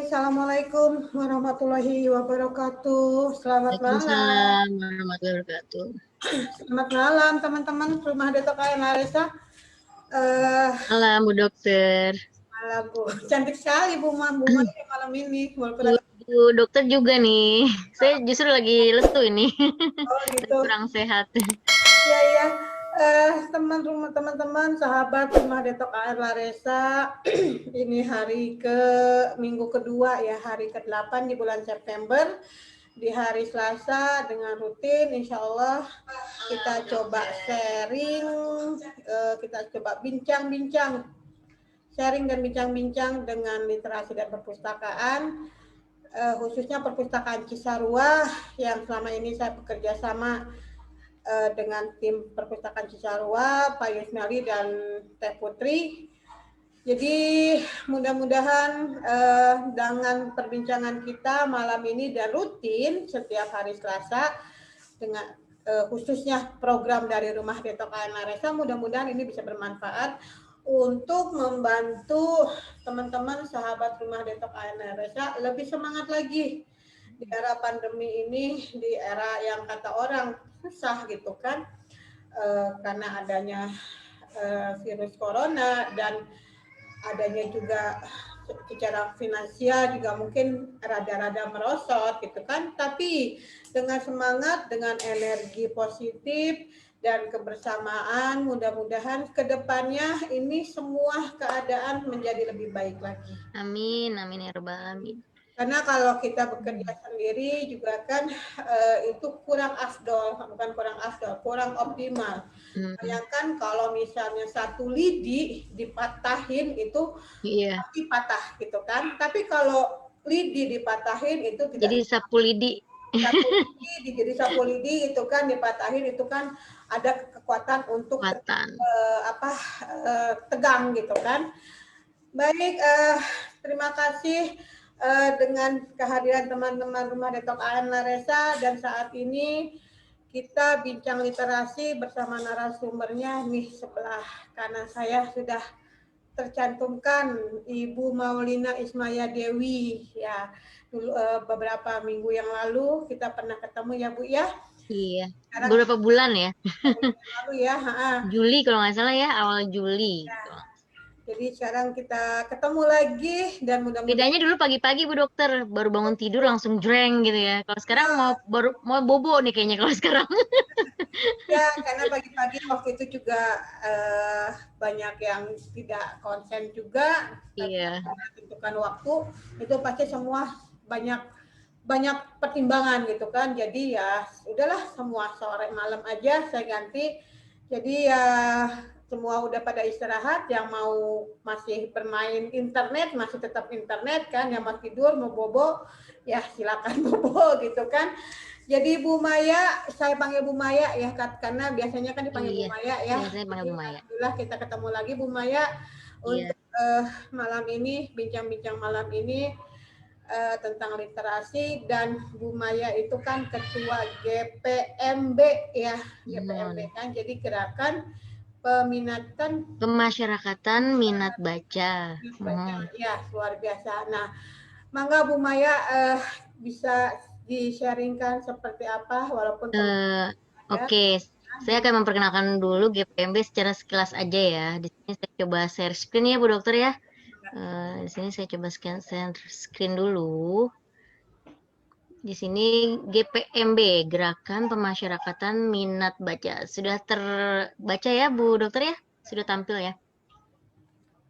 Assalamualaikum warahmatullahi wabarakatuh. Selamat malam. Waalaikumsalam warahmatullahi wabarakatuh. Selamat malam teman-teman Rumah Detok Ayah Naresa. Malam Bu Dokter. Malam Bu, cantik sekali Bu malam ini. Bu Dokter juga nih. Saya justru lagi lesu ini. Oh gitu. Kurang sehat. Iya. Teman-teman sahabat Rumah Detok Air Laresa, ini minggu kedua ya, hari ke-8 di bulan September. Di hari Selasa dengan rutin, insya Allah kita coba sharing, kita coba bincang-bincang, sharing dan bincang-bincang dengan literasi dan perpustakaan, khususnya perpustakaan Cisarua yang selama ini saya bekerja sama dengan tim perpustakaan Cisarua, Pak Yusmeli dan Teh Putri. Jadi mudah-mudahan dengan perbincangan kita malam ini dan rutin setiap hari Selasa dengan khususnya program dari Rumah Detok Ayah Naresa, mudah-mudahan ini bisa bermanfaat untuk membantu teman-teman sahabat Rumah Detok Ayah Naresa lebih semangat lagi di era pandemi ini, di era yang kata orang susah gitu kan, karena adanya virus corona dan adanya juga secara finansial juga mungkin rada-rada merosot gitu kan, tapi dengan semangat, dengan energi positif dan kebersamaan, mudah-mudahan kedepannya ini semua keadaan menjadi lebih baik lagi. Amin, amin ya rabbal alamin. Karena kalau kita bekerja sendiri juga kan itu kurang optimal. Bayangkan kalau misalnya satu lidi dipatahin itu pasti patah gitu kan. Tapi kalau lidi dipatahin itu tidak. Jadi sapu lidi. Jadi sapu lidi itu kan dipatahin itu kan ada kekuatan untuk tegang gitu kan. Baik, terima kasih dengan kehadiran teman-teman Rumah Detok Ayah Naresa, dan saat ini kita bincang literasi bersama narasumbernya nih sebelah kanan saya sudah tercantumkan Ibu Maulina Ismaya Dewi ya. Dulu beberapa minggu yang lalu kita pernah ketemu ya Bu ya. Iya. Beberapa bulan ya. Lalu ya. Juli kalau nggak salah ya, awal Juli. Ya. Jadi sekarang kita ketemu lagi dan mudah-mudahan. Bedanya dulu pagi-pagi Bu Dokter, baru bangun tidur langsung jreng gitu ya. Kalau sekarang mau bobo nih kayaknya kalau sekarang. Ya, karena pagi-pagi waktu itu juga banyak yang tidak konsen juga. Iya. Tentukan waktu itu pasti semua banyak pertimbangan gitu kan. Jadi ya udahlah, semua sore malam aja saya ganti. Jadi ya semua udah pada istirahat, yang mau masih bermain internet masih tetap internet kan, yang mau tidur mau bobo ya silakan bobo gitu kan. Jadi Bu Maya, saya panggil Bu Maya ya, karena biasanya kan dipanggil Bu Maya ya. Biasanya panggil Bu Maya. Alhamdulillah kita ketemu lagi Bu Maya untuk malam ini, bincang-bincang malam ini tentang literasi. Dan Bu Maya itu kan ketua GPMB ya, GPMB kan, jadi gerakan pemasyarakatan minat baca. Ya, luar biasa. Nah, mangga Bu Maya bisa di-sharingkan seperti apa, walaupun Oke, saya akan memperkenalkan dulu GPMB secara sekilas aja ya. Di sini saya coba share screen ya Bu Dokter ya. Di sini saya coba share screen dulu. Di sini GPMB, Gerakan Pemasyarakatan Minat Baca. Sudah terbaca ya Bu Dokter ya? Sudah tampil ya?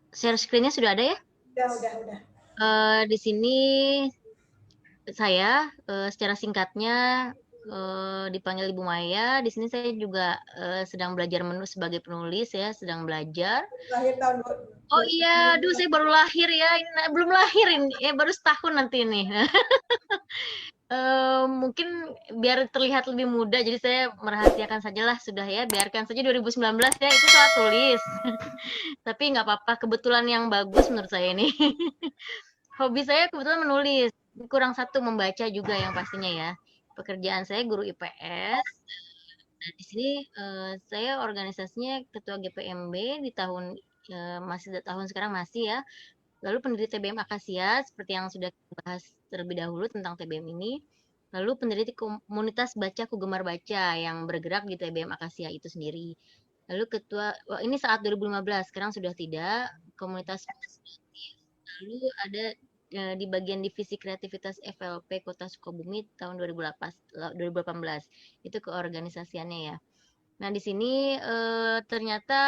Share screen-nya sudah ada ya? Udah. Di sini saya secara singkatnya dipanggil Ibu Maya. Di sini saya juga sedang belajar menulis sebagai penulis ya, sedang belajar. Lahir tahun Oh iya, aduh saya baru lahir ya, ini, belum lahir ini, baru setahun nanti ini. Mungkin biar terlihat lebih muda, jadi saya merahasiakan sajalah sudah ya, biarkan saja 2019 ya, itu soal tulis. Tapi nggak apa-apa, kebetulan yang bagus menurut saya ini. Hobi saya kebetulan menulis, kurang satu membaca juga yang pastinya ya. Pekerjaan saya guru IPS. Nah, di sini saya organisasinya ketua GPMB di tahun masih tahun sekarang masih ya. Lalu pendiri TBM Akasia seperti yang sudah kita bahas terlebih dahulu tentang TBM ini. Lalu pendiri komunitas baca Ku Gemar Baca yang bergerak di TBM Akasia itu sendiri. Lalu ketua, wah ini saat 2015, sekarang sudah tidak, komunitas. Lalu ada di bagian divisi kreativitas FLP Kota Sukabumi tahun 2018. Itu keorganisasiannya ya. Nah, di sini ternyata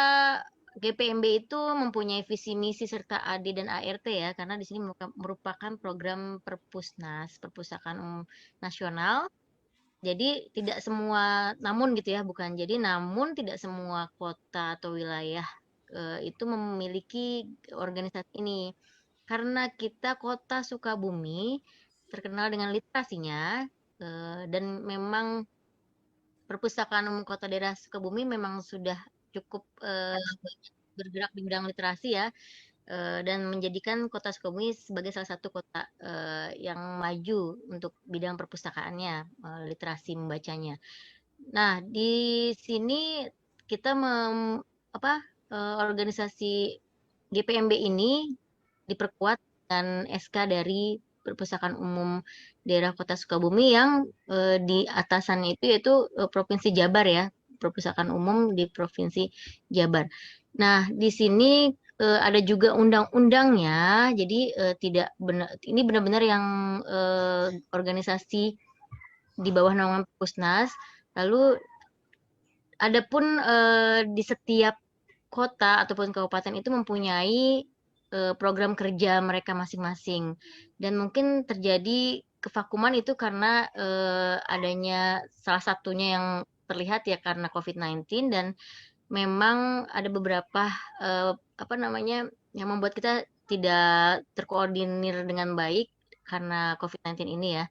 GPMB itu mempunyai visi misi serta AD dan ART ya, karena di sini merupakan program Perpusnas, Perpustakaan Umum Nasional. Jadi tidak semua, namun gitu ya, bukan jadi, namun tidak semua kota atau wilayah itu memiliki organisasi ini. Karena kita kota Sukabumi terkenal dengan literasinya dan memang Perpustakaan Umum Kota Daerah Sukabumi memang sudah cukup bergerak di bidang literasi ya, dan menjadikan kota Sukabumi sebagai salah satu kota yang maju untuk bidang perpustakaannya, literasi membacanya. Nah, di sini kita organisasi GPMB ini diperkuat dengan SK dari Perpustakaan Umum Daerah Kota Sukabumi yang di atasannya itu yaitu Provinsi Jabar ya, Perpustakaan Umum di Provinsi Jabar. Nah, di sini ada juga undang-undangnya, jadi tidak benar, ini benar-benar yang organisasi di bawah naungan Pusnas. Lalu adapun di setiap kota ataupun kabupaten itu mempunyai program kerja mereka masing-masing. Dan mungkin terjadi kevakuman itu karena adanya salah satunya yang terlihat ya karena COVID-19 dan memang ada beberapa apa namanya yang membuat kita tidak terkoordinir dengan baik karena COVID-19 ini ya.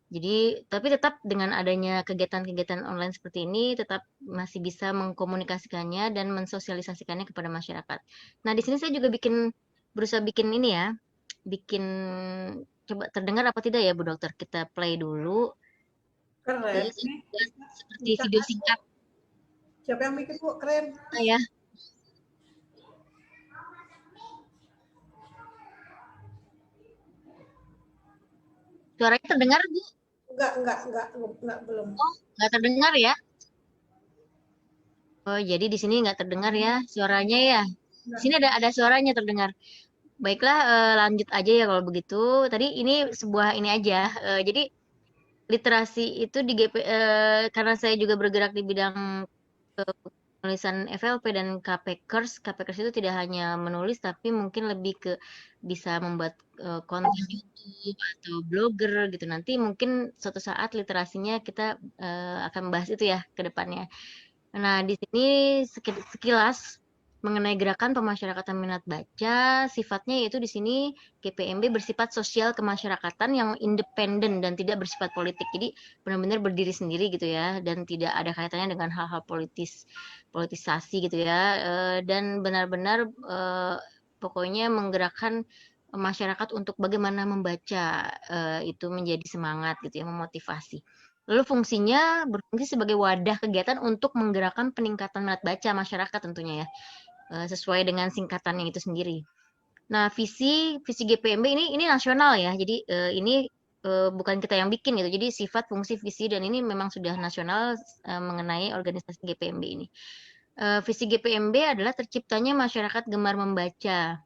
Jadi, tapi tetap dengan adanya kegiatan-kegiatan online seperti ini, tetap masih bisa mengkomunikasikannya dan mensosialisasikannya kepada masyarakat. Nah, di sini saya juga berusaha bikin ini ya, bikin, coba terdengar apa tidak ya Bu Dokter? Kita play dulu. Keren Jadi nih. seperti video singkat. Siapa yang bikin Bu? Keren. Ya. Suaranya terdengar Bu? Enggak, belum. Oh, nggak terdengar ya? Oh, jadi di sini nggak terdengar ya suaranya ya? Di sini ada suaranya terdengar. Baiklah, lanjut aja ya kalau begitu. Tadi ini sebuah ini aja. Jadi literasi itu di karena saya juga bergerak di bidang penulisan FLP dan KPKers. KPKers itu tidak hanya menulis tapi mungkin lebih ke bisa membuat konten YouTube atau blogger gitu. Nanti mungkin suatu saat literasinya kita akan membahas itu ya ke depannya. Nah, di sini sekilas mengenai gerakan pemasyarakatan minat baca, sifatnya yaitu di sini GPMB bersifat sosial kemasyarakatan yang independen dan tidak bersifat politik. Jadi benar-benar berdiri sendiri gitu ya dan tidak ada kaitannya dengan hal-hal politisasi gitu ya. Dan benar-benar pokoknya menggerakkan masyarakat untuk bagaimana membaca itu menjadi semangat gitu ya, memotivasi. Lalu fungsinya berfungsi sebagai wadah kegiatan untuk menggerakkan peningkatan minat baca masyarakat tentunya ya, sesuai dengan singkatannya itu sendiri. Nah, visi GPMB ini nasional ya. Jadi ini bukan kita yang bikin gitu. Jadi sifat, fungsi, visi dan ini memang sudah nasional mengenai organisasi GPMB ini. Visi GPMB adalah terciptanya masyarakat gemar membaca,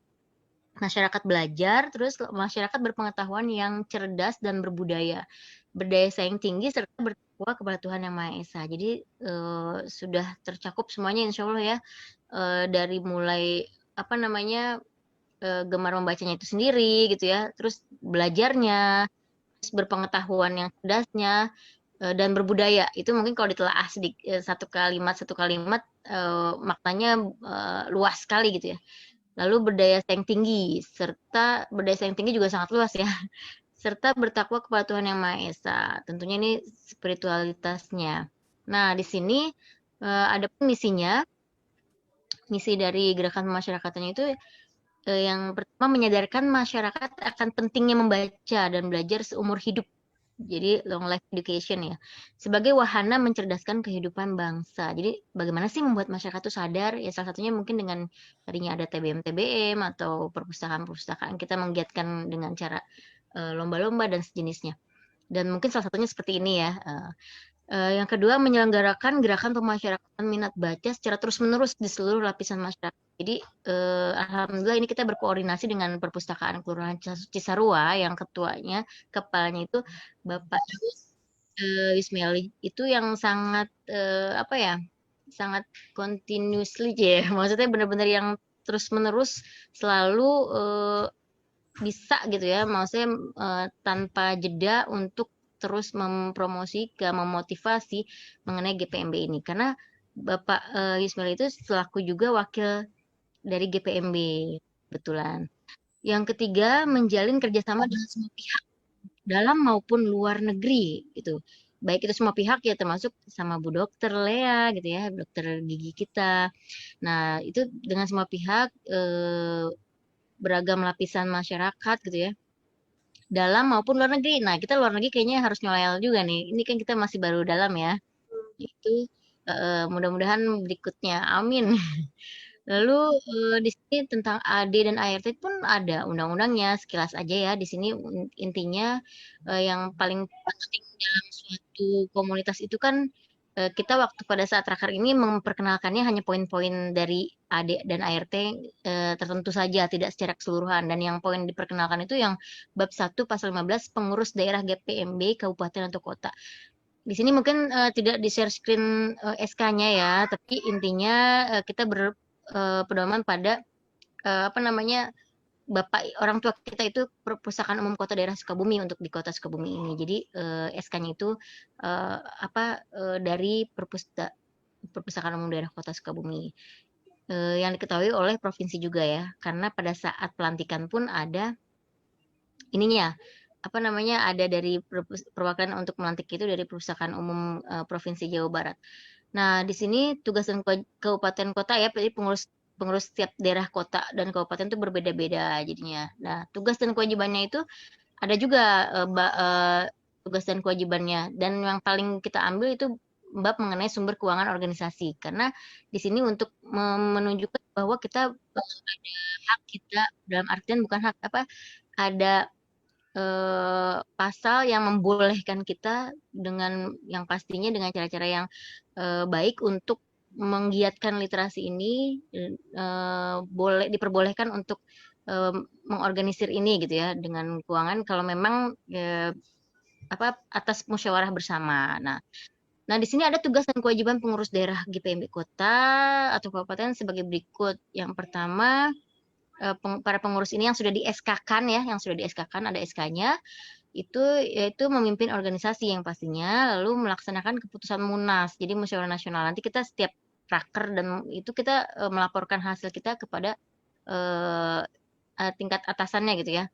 masyarakat belajar, terus masyarakat berpengetahuan yang cerdas dan berbudaya, berdaya saing tinggi serta bertakwa kepada Tuhan Yang Maha Esa. Jadi sudah tercakup semuanya insya Allah ya, dari mulai apa namanya gemar membacanya itu sendiri gitu ya, terus belajarnya, terus berpengetahuan yang cerdasnya, dan berbudaya. Itu mungkin kalau ditelaah satu kalimat maknanya luas sekali gitu ya. Lalu berdaya saing tinggi, serta berdaya saing tinggi juga sangat luas ya. Serta bertakwa kepada Tuhan Yang Maha Esa. Tentunya ini spiritualitasnya. Nah, di sini ada pun misinya. Misi dari gerakan pemasyarakatan itu yang pertama menyadarkan masyarakat akan pentingnya membaca dan belajar seumur hidup. Jadi long life education ya. Sebagai wahana mencerdaskan kehidupan bangsa. Jadi bagaimana sih membuat masyarakat itu sadar? Ya salah satunya mungkin dengan tadinya ada TBM-TBM atau perpustakaan-perpustakaan kita menggiatkan dengan cara lomba-lomba dan sejenisnya. Dan mungkin salah satunya seperti ini ya. Yang kedua, menyelenggarakan gerakan pemasyarakatan minat baca secara terus-menerus di seluruh lapisan masyarakat. Jadi, alhamdulillah ini kita berkoordinasi dengan Perpustakaan Kelurahan Cisarua yang kepalanya itu Bapak Ismaili. Itu yang sangat, apa ya, sangat continuously ya, maksudnya benar-benar yang terus-menerus selalu, bisa gitu ya, maksudnya, tanpa jeda untuk terus mempromosikan, memotivasi mengenai GPMB ini. Karena Bapak, Ismail itu selaku juga wakil dari GPMB, kebetulan. Yang ketiga, menjalin kerjasama dengan semua pihak, dalam maupun luar negeri, gitu. Baik itu semua pihak ya, termasuk sama Bu Dokter Lea gitu ya, dokter gigi kita. Nah, itu dengan semua pihak, beragam lapisan masyarakat gitu ya. Dalam maupun luar negeri. Nah, kita luar negeri kayaknya harus nyoel juga nih. Ini kan kita masih baru dalam ya. Itu mudah-mudahan berikutnya. Amin. Lalu di sini tentang AD dan ART pun ada undang-undangnya sekilas aja ya. Di sini intinya yang paling penting dalam suatu komunitas itu kan kita waktu pada saat raker ini memperkenalkannya hanya poin-poin dari AD dan ART tertentu saja, tidak secara keseluruhan. Dan yang poin diperkenalkan itu yang bab 1 pasal 15 pengurus daerah GPMB kabupaten atau kota. Di sini mungkin tidak di-share screen SK-nya ya, tapi intinya kita berpedoman pada apa namanya Bapak orang tua kita itu Perpustakaan Umum Kota Daerah Sukabumi untuk di Kota Sukabumi ini. Jadi SK-nya itu dari Perpustakaan Umum Daerah Kota Sukabumi yang diketahui oleh provinsi juga ya. Karena pada saat pelantikan pun ada ininya apa namanya ada dari perwakilan untuk melantik itu dari Perpustakaan Umum Provinsi Jawa Barat. Nah, di sini tugas dan kabupaten kota ya, jadi pengurus pengurus setiap daerah kota dan kabupaten itu berbeda-beda jadinya. Nah, tugas dan kewajibannya itu ada juga tugas dan kewajibannya. Dan yang paling kita ambil itu bab mengenai sumber keuangan organisasi. Karena di sini untuk menunjukkan bahwa kita ada hak kita dalam artian bukan hak apa ada pasal yang membolehkan kita dengan yang pastinya dengan cara-cara yang baik untuk menggiatkan literasi ini diperbolehkan untuk mengorganisir ini gitu ya dengan keuangan kalau memang atas musyawarah bersama. Nah, di sini ada tugas dan kewajiban pengurus daerah GPMB kota atau kabupaten sebagai berikut. Yang pertama, para pengurus ini yang sudah di SK-kan ya, yang sudah di SK-kan ada SK-nya, itu yaitu memimpin organisasi yang pastinya, lalu melaksanakan keputusan Munas, jadi musyawarah nasional. Nanti kita setiap raker dan itu kita melaporkan hasil kita kepada tingkat atasannya gitu ya.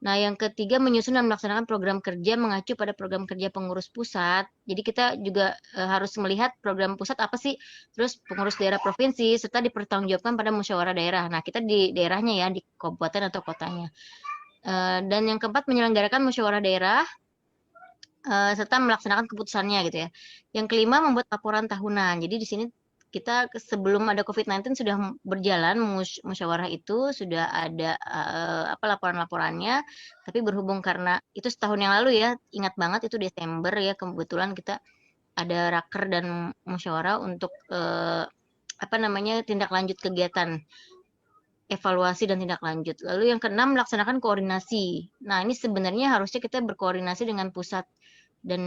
Nah, yang ketiga menyusun dan melaksanakan program kerja mengacu pada program kerja pengurus pusat. Jadi kita juga harus melihat program pusat apa sih, terus pengurus daerah provinsi, serta dipertanggungjawabkan pada musyawarah daerah. Nah, kita di daerahnya ya, di kabupaten atau kotanya. Dan yang keempat menyelenggarakan musyawarah daerah serta melaksanakan keputusannya gitu ya. Yang kelima membuat laporan tahunan. Jadi di sini kita sebelum ada COVID-19 sudah berjalan musyawarah itu sudah ada laporan-laporannya, tapi berhubung karena itu setahun yang lalu ya, ingat banget itu Desember ya, kebetulan kita ada raker dan musyawarah untuk tindak lanjut kegiatan evaluasi dan tindak lanjut. Lalu yang keenam melaksanakan koordinasi. Nah, ini sebenarnya harusnya kita berkoordinasi dengan pusat dan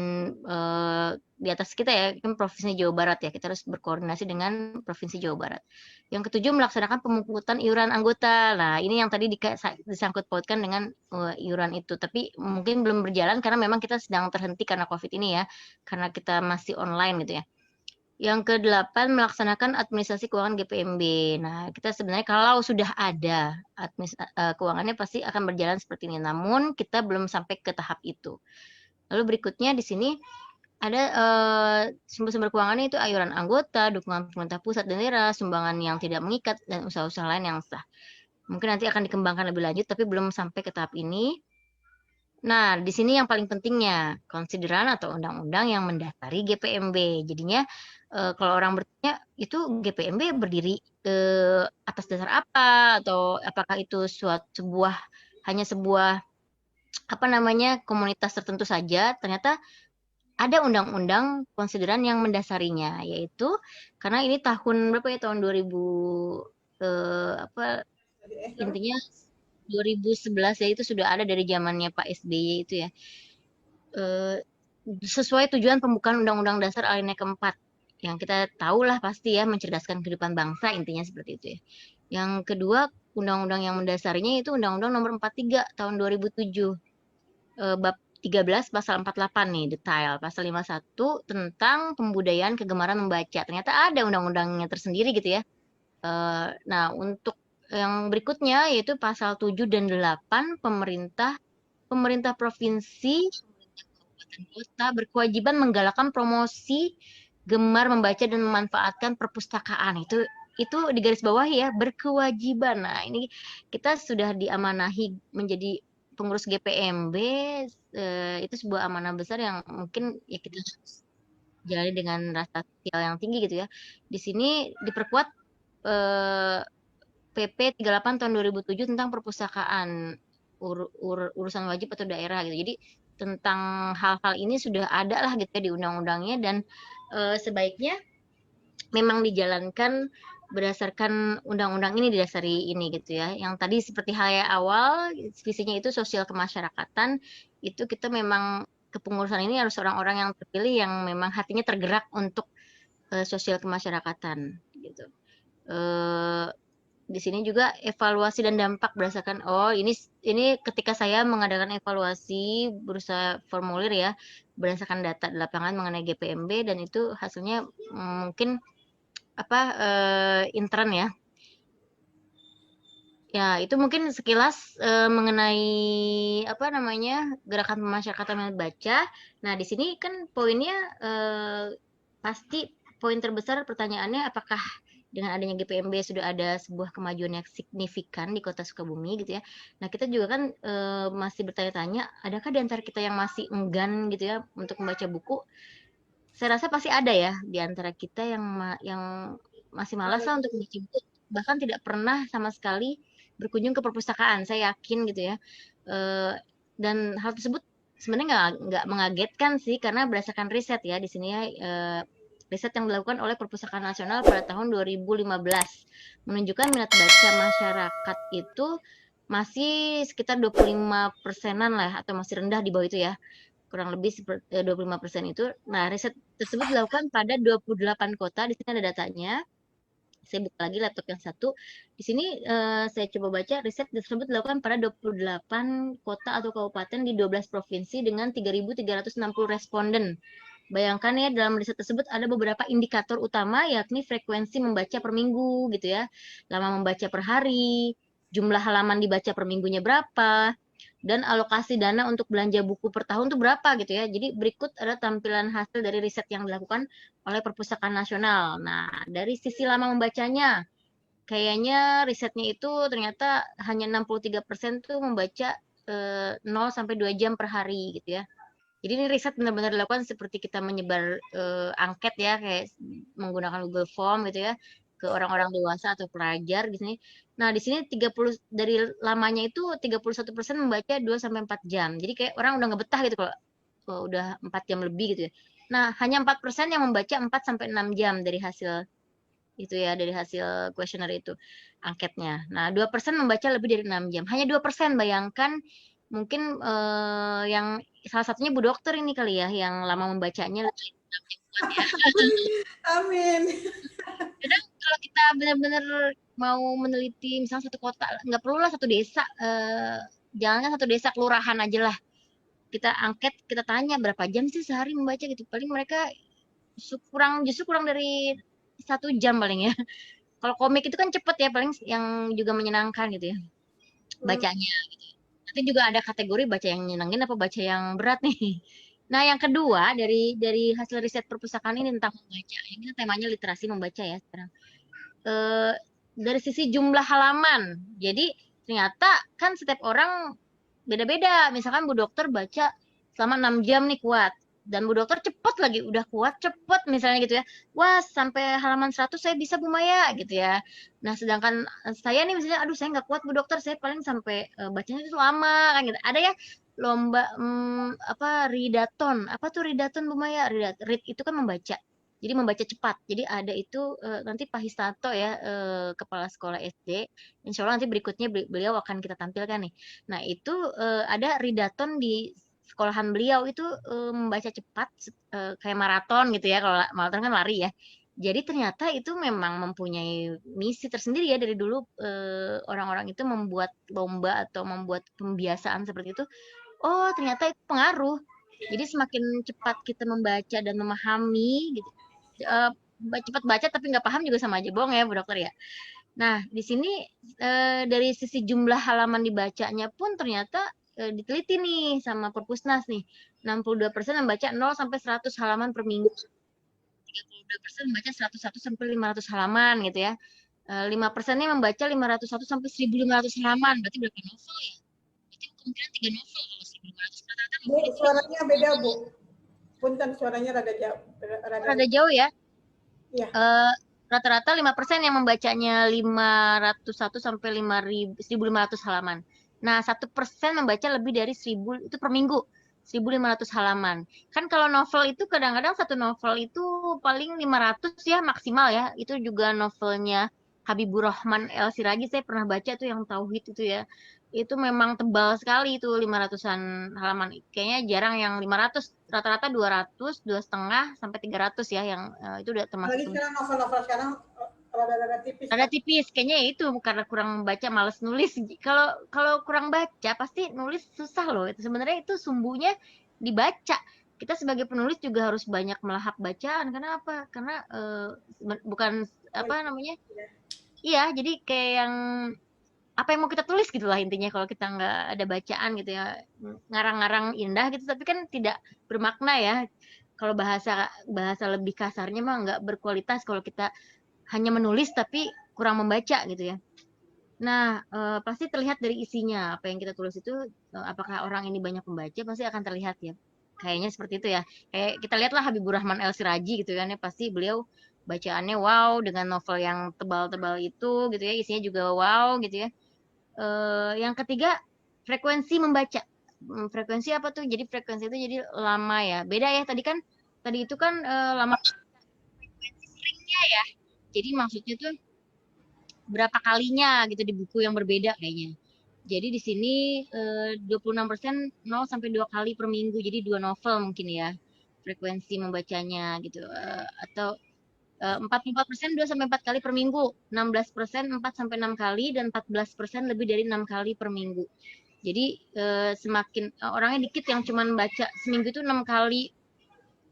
di atas kita ya kan Provinsi Jawa Barat ya, kita harus berkoordinasi dengan Provinsi Jawa Barat. Yang ketujuh, melaksanakan pemungutan iuran anggota. Nah, ini yang tadi disangkut pautkan dengan iuran itu, tapi mungkin belum berjalan karena memang kita sedang terhenti karena COVID ini ya, karena kita masih online gitu ya. Yang kedelapan, melaksanakan administrasi keuangan GPMB. Nah, kita sebenarnya kalau sudah ada keuangannya pasti akan berjalan seperti ini, namun kita belum sampai ke tahap itu. Lalu berikutnya di sini ada sumber-sumber keuangannya itu iuran anggota, dukungan pemerintah pusat dan daerah, sumbangan yang tidak mengikat, dan usaha-usaha lain yang sah. Mungkin nanti akan dikembangkan lebih lanjut, tapi belum sampai ke tahap ini. Nah, di sini yang paling pentingnya, konsideran atau undang-undang yang mendasari GPMB. Jadinya, kalau orang bertanya, itu GPMB berdiri atas dasar apa? Atau apakah itu hanya sebuah, apa namanya, komunitas tertentu saja? Ternyata ada undang-undang konsideran yang mendasarinya, yaitu karena ini tahun berapa ya, tahun 2000, intinya 2011 ya, itu sudah ada dari zamannya Pak SBY itu ya. Sesuai tujuan pembukaan Undang-Undang Dasar alinea keempat, yang kita tahu lah pasti ya, mencerdaskan kehidupan bangsa, intinya seperti itu ya. Yang kedua, undang-undang yang mendasarinya itu Undang-Undang Nomor 43 tahun 2007, bab 13 pasal 48 nih, detail. Pasal 51 tentang pembudayaan kegemaran membaca. Ternyata ada undang-undangnya tersendiri gitu ya. Nah, untuk yang berikutnya yaitu pasal 7 dan 8, pemerintah provinsi, kabupaten kota berkewajiban menggalakkan promosi gemar membaca dan memanfaatkan perpustakaan. Itu di garis bawah ya, berkewajiban. Nah, ini kita sudah diamanahi menjadi pengurus GPMB, itu sebuah amanah besar yang mungkin ya kita jalani dengan rasa sosial yang tinggi gitu ya. Di sini diperkuat PP 38 tahun 2007 tentang perpustakaan, urusan wajib atau daerah gitu. Jadi tentang hal-hal ini sudah ada lah gitu ya di undang-undangnya, dan sebaiknya memang dijalankan berdasarkan undang-undang ini, didasari ini gitu ya. Yang tadi seperti hal yang awal, visinya itu sosial kemasyarakatan, itu kita memang kepengurusan ini harus orang-orang yang terpilih yang memang hatinya tergerak untuk sosial kemasyarakatan gitu. Di sini juga evaluasi dan dampak berdasarkan, ini ketika saya mengadakan evaluasi berusaha formulir ya, berdasarkan data di lapangan mengenai GPMB, dan itu hasilnya mungkin intern ya. Ya, itu mungkin sekilas mengenai apa namanya, gerakan pemasyarakatan minat baca. Nah, di sini kan poinnya pasti poin terbesar pertanyaannya, apakah dengan adanya GPMB sudah ada sebuah kemajuan yang signifikan di Kota Sukabumi gitu ya. Nah, kita juga kan masih bertanya-tanya, adakah di antara kita yang masih enggan gitu ya untuk membaca buku? Saya rasa pasti ada ya di antara kita yang masih malas lah untuk membaca buku, bahkan tidak pernah sama sekali berkunjung ke perpustakaan, saya yakin gitu ya. Dan hal tersebut sebenarnya nggak mengagetkan sih, karena berdasarkan riset ya di sini ya, riset yang dilakukan oleh Perpustakaan Nasional pada tahun 2015 menunjukkan minat baca masyarakat itu masih sekitar 25%-an lah, atau masih rendah di bawah itu ya, kurang lebih 25% itu. Nah, riset tersebut dilakukan pada 28 kota. Di sini ada datanya. Saya buka lagi laptop yang satu. Di sini saya coba baca, riset tersebut dilakukan pada 28 kota atau kabupaten di 12 provinsi dengan 3.360 responden. Bayangkan ya, dalam riset tersebut ada beberapa indikator utama, yakni frekuensi membaca per minggu gitu ya, lama membaca per hari, jumlah halaman dibaca per minggunya berapa, dan alokasi dana untuk belanja buku per tahun itu berapa gitu ya. Jadi berikut ada tampilan hasil dari riset yang dilakukan oleh Perpustakaan Nasional. Nah, dari sisi lama membacanya, kayaknya risetnya itu ternyata hanya 63% tuh membaca 0 sampai 2 jam per hari gitu ya. Jadi ini riset benar-benar dilakukan seperti kita menyebar angket ya, kayak menggunakan Google Form gitu ya, ke orang-orang dewasa atau pelajar di sini. Nah, di sini dari lamanya itu 31% membaca 2 sampai 4 jam. Jadi kayak orang udah nggak betah gitu kalau udah 4 jam lebih gitu ya. Nah, hanya 4% yang membaca 4 sampai 6 jam dari hasil itu ya, dari hasil kuesioner itu, angketnya. Nah, 2% membaca lebih dari 6 jam. Hanya 2%, bayangkan mungkin yang salah satunya Bu Dokter ini kali ya, yang lama membacanya lebih kuat ya. Amin. Kadang kalau kita benar-benar mau meneliti misalnya satu kota, nggak perlu lah satu desa, jangankan satu desa, kelurahan aja lah. Kita angket, kita tanya berapa jam sih sehari membaca gitu. Paling mereka justru kurang dari 1 jam paling ya. Kalau komik itu kan cepet ya, paling yang juga menyenangkan gitu ya bacanya gitu. Nanti juga ada kategori baca yang nyenengin apa baca yang berat nih. Nah, yang kedua dari hasil riset perpustakaan ini tentang membaca. Ini kita temanya literasi membaca ya sekarang. Eh, dari sisi jumlah halaman. Jadi ternyata kan setiap orang beda-beda. Misalkan Bu Dokter baca selama 6 jam nih kuat. Dan Bu Dokter cepet lagi, udah kuat cepet misalnya gitu ya. Wah, sampai halaman 100 saya bisa Bu Maya gitu ya. Nah, sedangkan saya nih misalnya, aduh saya nggak kuat Bu Dokter, saya paling sampai bacanya itu lama kan gitu. Ada ya lomba apa readathon. Apa tuh readathon Bu Maya? Read itu kan membaca. Jadi membaca cepat. Jadi ada itu nanti Pak Histanto ya, kepala sekolah SD. Insya Allah nanti berikutnya beliau akan kita tampilkan nih. Nah itu ada readathon di sekolahan beliau itu membaca cepat kayak maraton gitu ya. Kalau maraton kan lari ya. Jadi ternyata itu memang mempunyai misi tersendiri ya dari dulu orang-orang itu membuat lomba atau membuat pembiasaan seperti itu. Oh ternyata itu pengaruh. Jadi semakin cepat kita membaca dan memahami gitu, eee, cepat baca tapi nggak paham juga sama aja bohong ya, Bu Dokter, ya. Nah, di sini, dari sisi jumlah halaman dibacanya pun ternyata, diteliti nih sama Perpusnas nih, 62% membaca 0 sampai 100 halaman per minggu, 32% membaca 101 sampai 500 halaman gitu ya, 5%-nya membaca 501 sampai 1.500 halaman, berarti berapa novel ya? Berarti kemungkinan 3 novel kalau 1.500, rata-rata Bu, novel itu suaranya beda, Bu. Punten, suaranya rada jauh. rada jauh ya. Iya. Rata-rata 5% yang membacanya 501 sampai 1.500 halaman. Nah, 1% membaca lebih dari 1.000 itu per minggu. 1.500 halaman. Kan kalau novel itu kadang-kadang satu novel itu paling 500 ya maksimal ya. Itu juga novelnya Habibur Rahman El Siragi, saya pernah baca tuh yang Tauhid itu ya. Itu memang tebal sekali itu 500-an halaman. Kayaknya jarang yang 500, rata-rata 200, 2,5 sampai 300 ya yang itu udah termasuk Apalagi sekarang novel-novel sekarang rada-rada tipis rada kan. tipis. Kayaknya itu karena kurang baca, males nulis. Kalau kalau kurang baca pasti nulis susah loh. Itu sebenarnya itu sumbunya dibaca. Kita sebagai penulis juga harus banyak melahap bacaan. Karena apa? Karena bukan apa namanya? Iya, jadi kayak yang apa yang mau kita tulis gitu lah intinya kalau kita nggak ada bacaan gitu ya. Ngarang-ngarang indah gitu tapi kan tidak bermakna ya. Kalau bahasa bahasa lebih kasarnya mah nggak berkualitas kalau kita hanya menulis tapi kurang membaca gitu ya. Nah, pasti terlihat dari isinya, apa yang kita tulis itu, apakah orang ini banyak membaca pasti akan terlihat ya. Kayaknya seperti itu ya. Kayak kita lihatlah Habibur Rahman El Siraji gitu kan ya, pasti beliau bacaannya wow dengan novel yang tebal-tebal itu gitu ya, isinya juga wow gitu ya. Yang ketiga, frekuensi membaca. Frekuensi apa tuh? Jadi frekuensi itu jadi lama ya. Beda ya tadi itu kan lama frekuensi seringnya ya. Jadi maksudnya tuh berapa kalinya gitu di buku yang berbeda kayaknya. Jadi di sini 26% 0 sampai 2 kali per minggu. Jadi 2 novel mungkin ya frekuensi membacanya gitu. Atau 44% 2 sampai 4 kali per minggu, 16% 4 sampai 6 kali dan 14% lebih dari 6 kali per minggu. Jadi semakin orangnya dikit yang cuman baca seminggu itu 6 kali.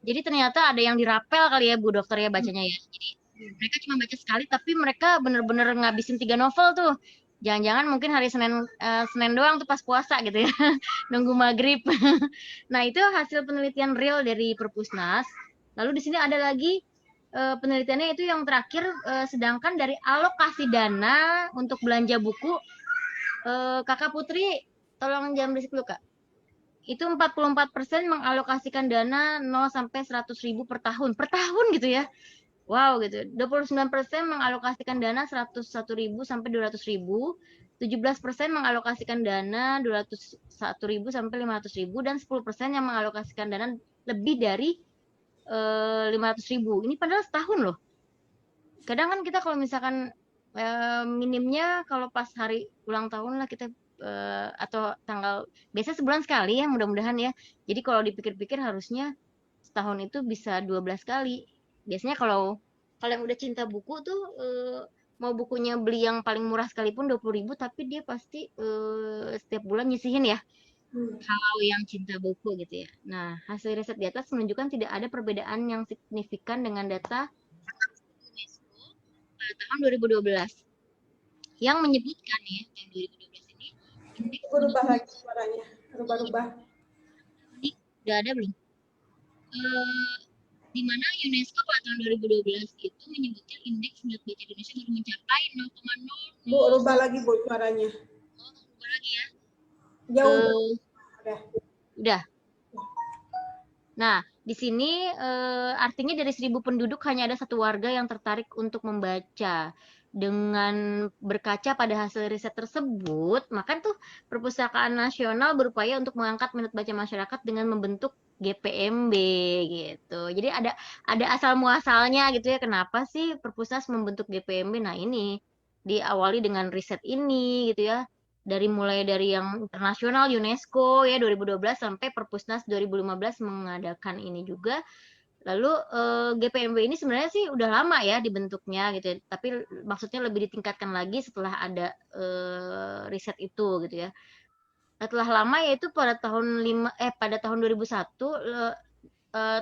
Jadi ternyata ada yang dirapel kali ya Bu Dokter ya bacanya ya. Jadi mereka cuma baca sekali tapi mereka bener-bener ngabisin 3 novel tuh. Jangan-jangan mungkin hari Senin doang tuh pas puasa gitu ya. Nunggu maghrib. Nah, itu hasil penelitian real dari Perpusnas. Lalu di sini ada lagi penelitiannya itu yang terakhir sedangkan dari alokasi dana untuk belanja buku Kakak Putri tolong jangan berisik dulu Kak. Itu 44% mengalokasikan dana 0 sampai 100.000 per tahun. Per tahun gitu ya. Wow gitu. 29% mengalokasikan dana 101.000 sampai 200.000. 17% mengalokasikan dana 201.000 sampai 500.000 dan 10% yang mengalokasikan dana lebih dari 500.000. Ini padahal setahun loh. Kadang kan kita kalau misalkan minimnya kalau pas hari ulang tahun lah kita atau tanggal biasa sebulan sekali ya mudah-mudahan ya. Jadi kalau dipikir-pikir harusnya setahun itu bisa 12 kali. Biasanya kalau yang udah cinta buku tuh mau bukunya beli yang paling murah sekalipun 20.000 tapi dia pasti setiap bulan nyisihin ya. Kalau yang cinta buku gitu ya. Nah, hasil riset di atas menunjukkan tidak ada perbedaan yang signifikan dengan data UNESCO pada tahun 2012 yang menyebutkan ya tahun 2012 ini indeks Berubah lagi suaranya, berubah-ubah. ini udah ada belum? Di mana UNESCO pada tahun 2012 itu menyebutkan indeks minat baca Indonesia baru mencapai 0,00. Bu, rubah lagi Bu suaranya. Oh, rubah lagi ya. Jauh. Udah. Nah, di sini artinya dari 1.000 penduduk hanya ada 1 warga yang tertarik untuk membaca. Dengan berkaca pada hasil riset tersebut, maka tuh Perpustakaan Nasional berupaya untuk mengangkat minat baca masyarakat dengan membentuk GPMB gitu. Jadi ada asal muasalnya gitu ya. Kenapa sih Perpusnas membentuk GPMB? Nah, ini diawali dengan riset ini gitu ya. Mulai dari yang internasional UNESCO ya 2012 sampai Perpusnas 2015 mengadakan ini juga. Lalu GPMB ini sebenarnya sih udah lama ya dibentuknya gitu ya, tapi maksudnya lebih ditingkatkan lagi setelah ada riset itu gitu ya. Setelah lama yaitu pada tahun 2001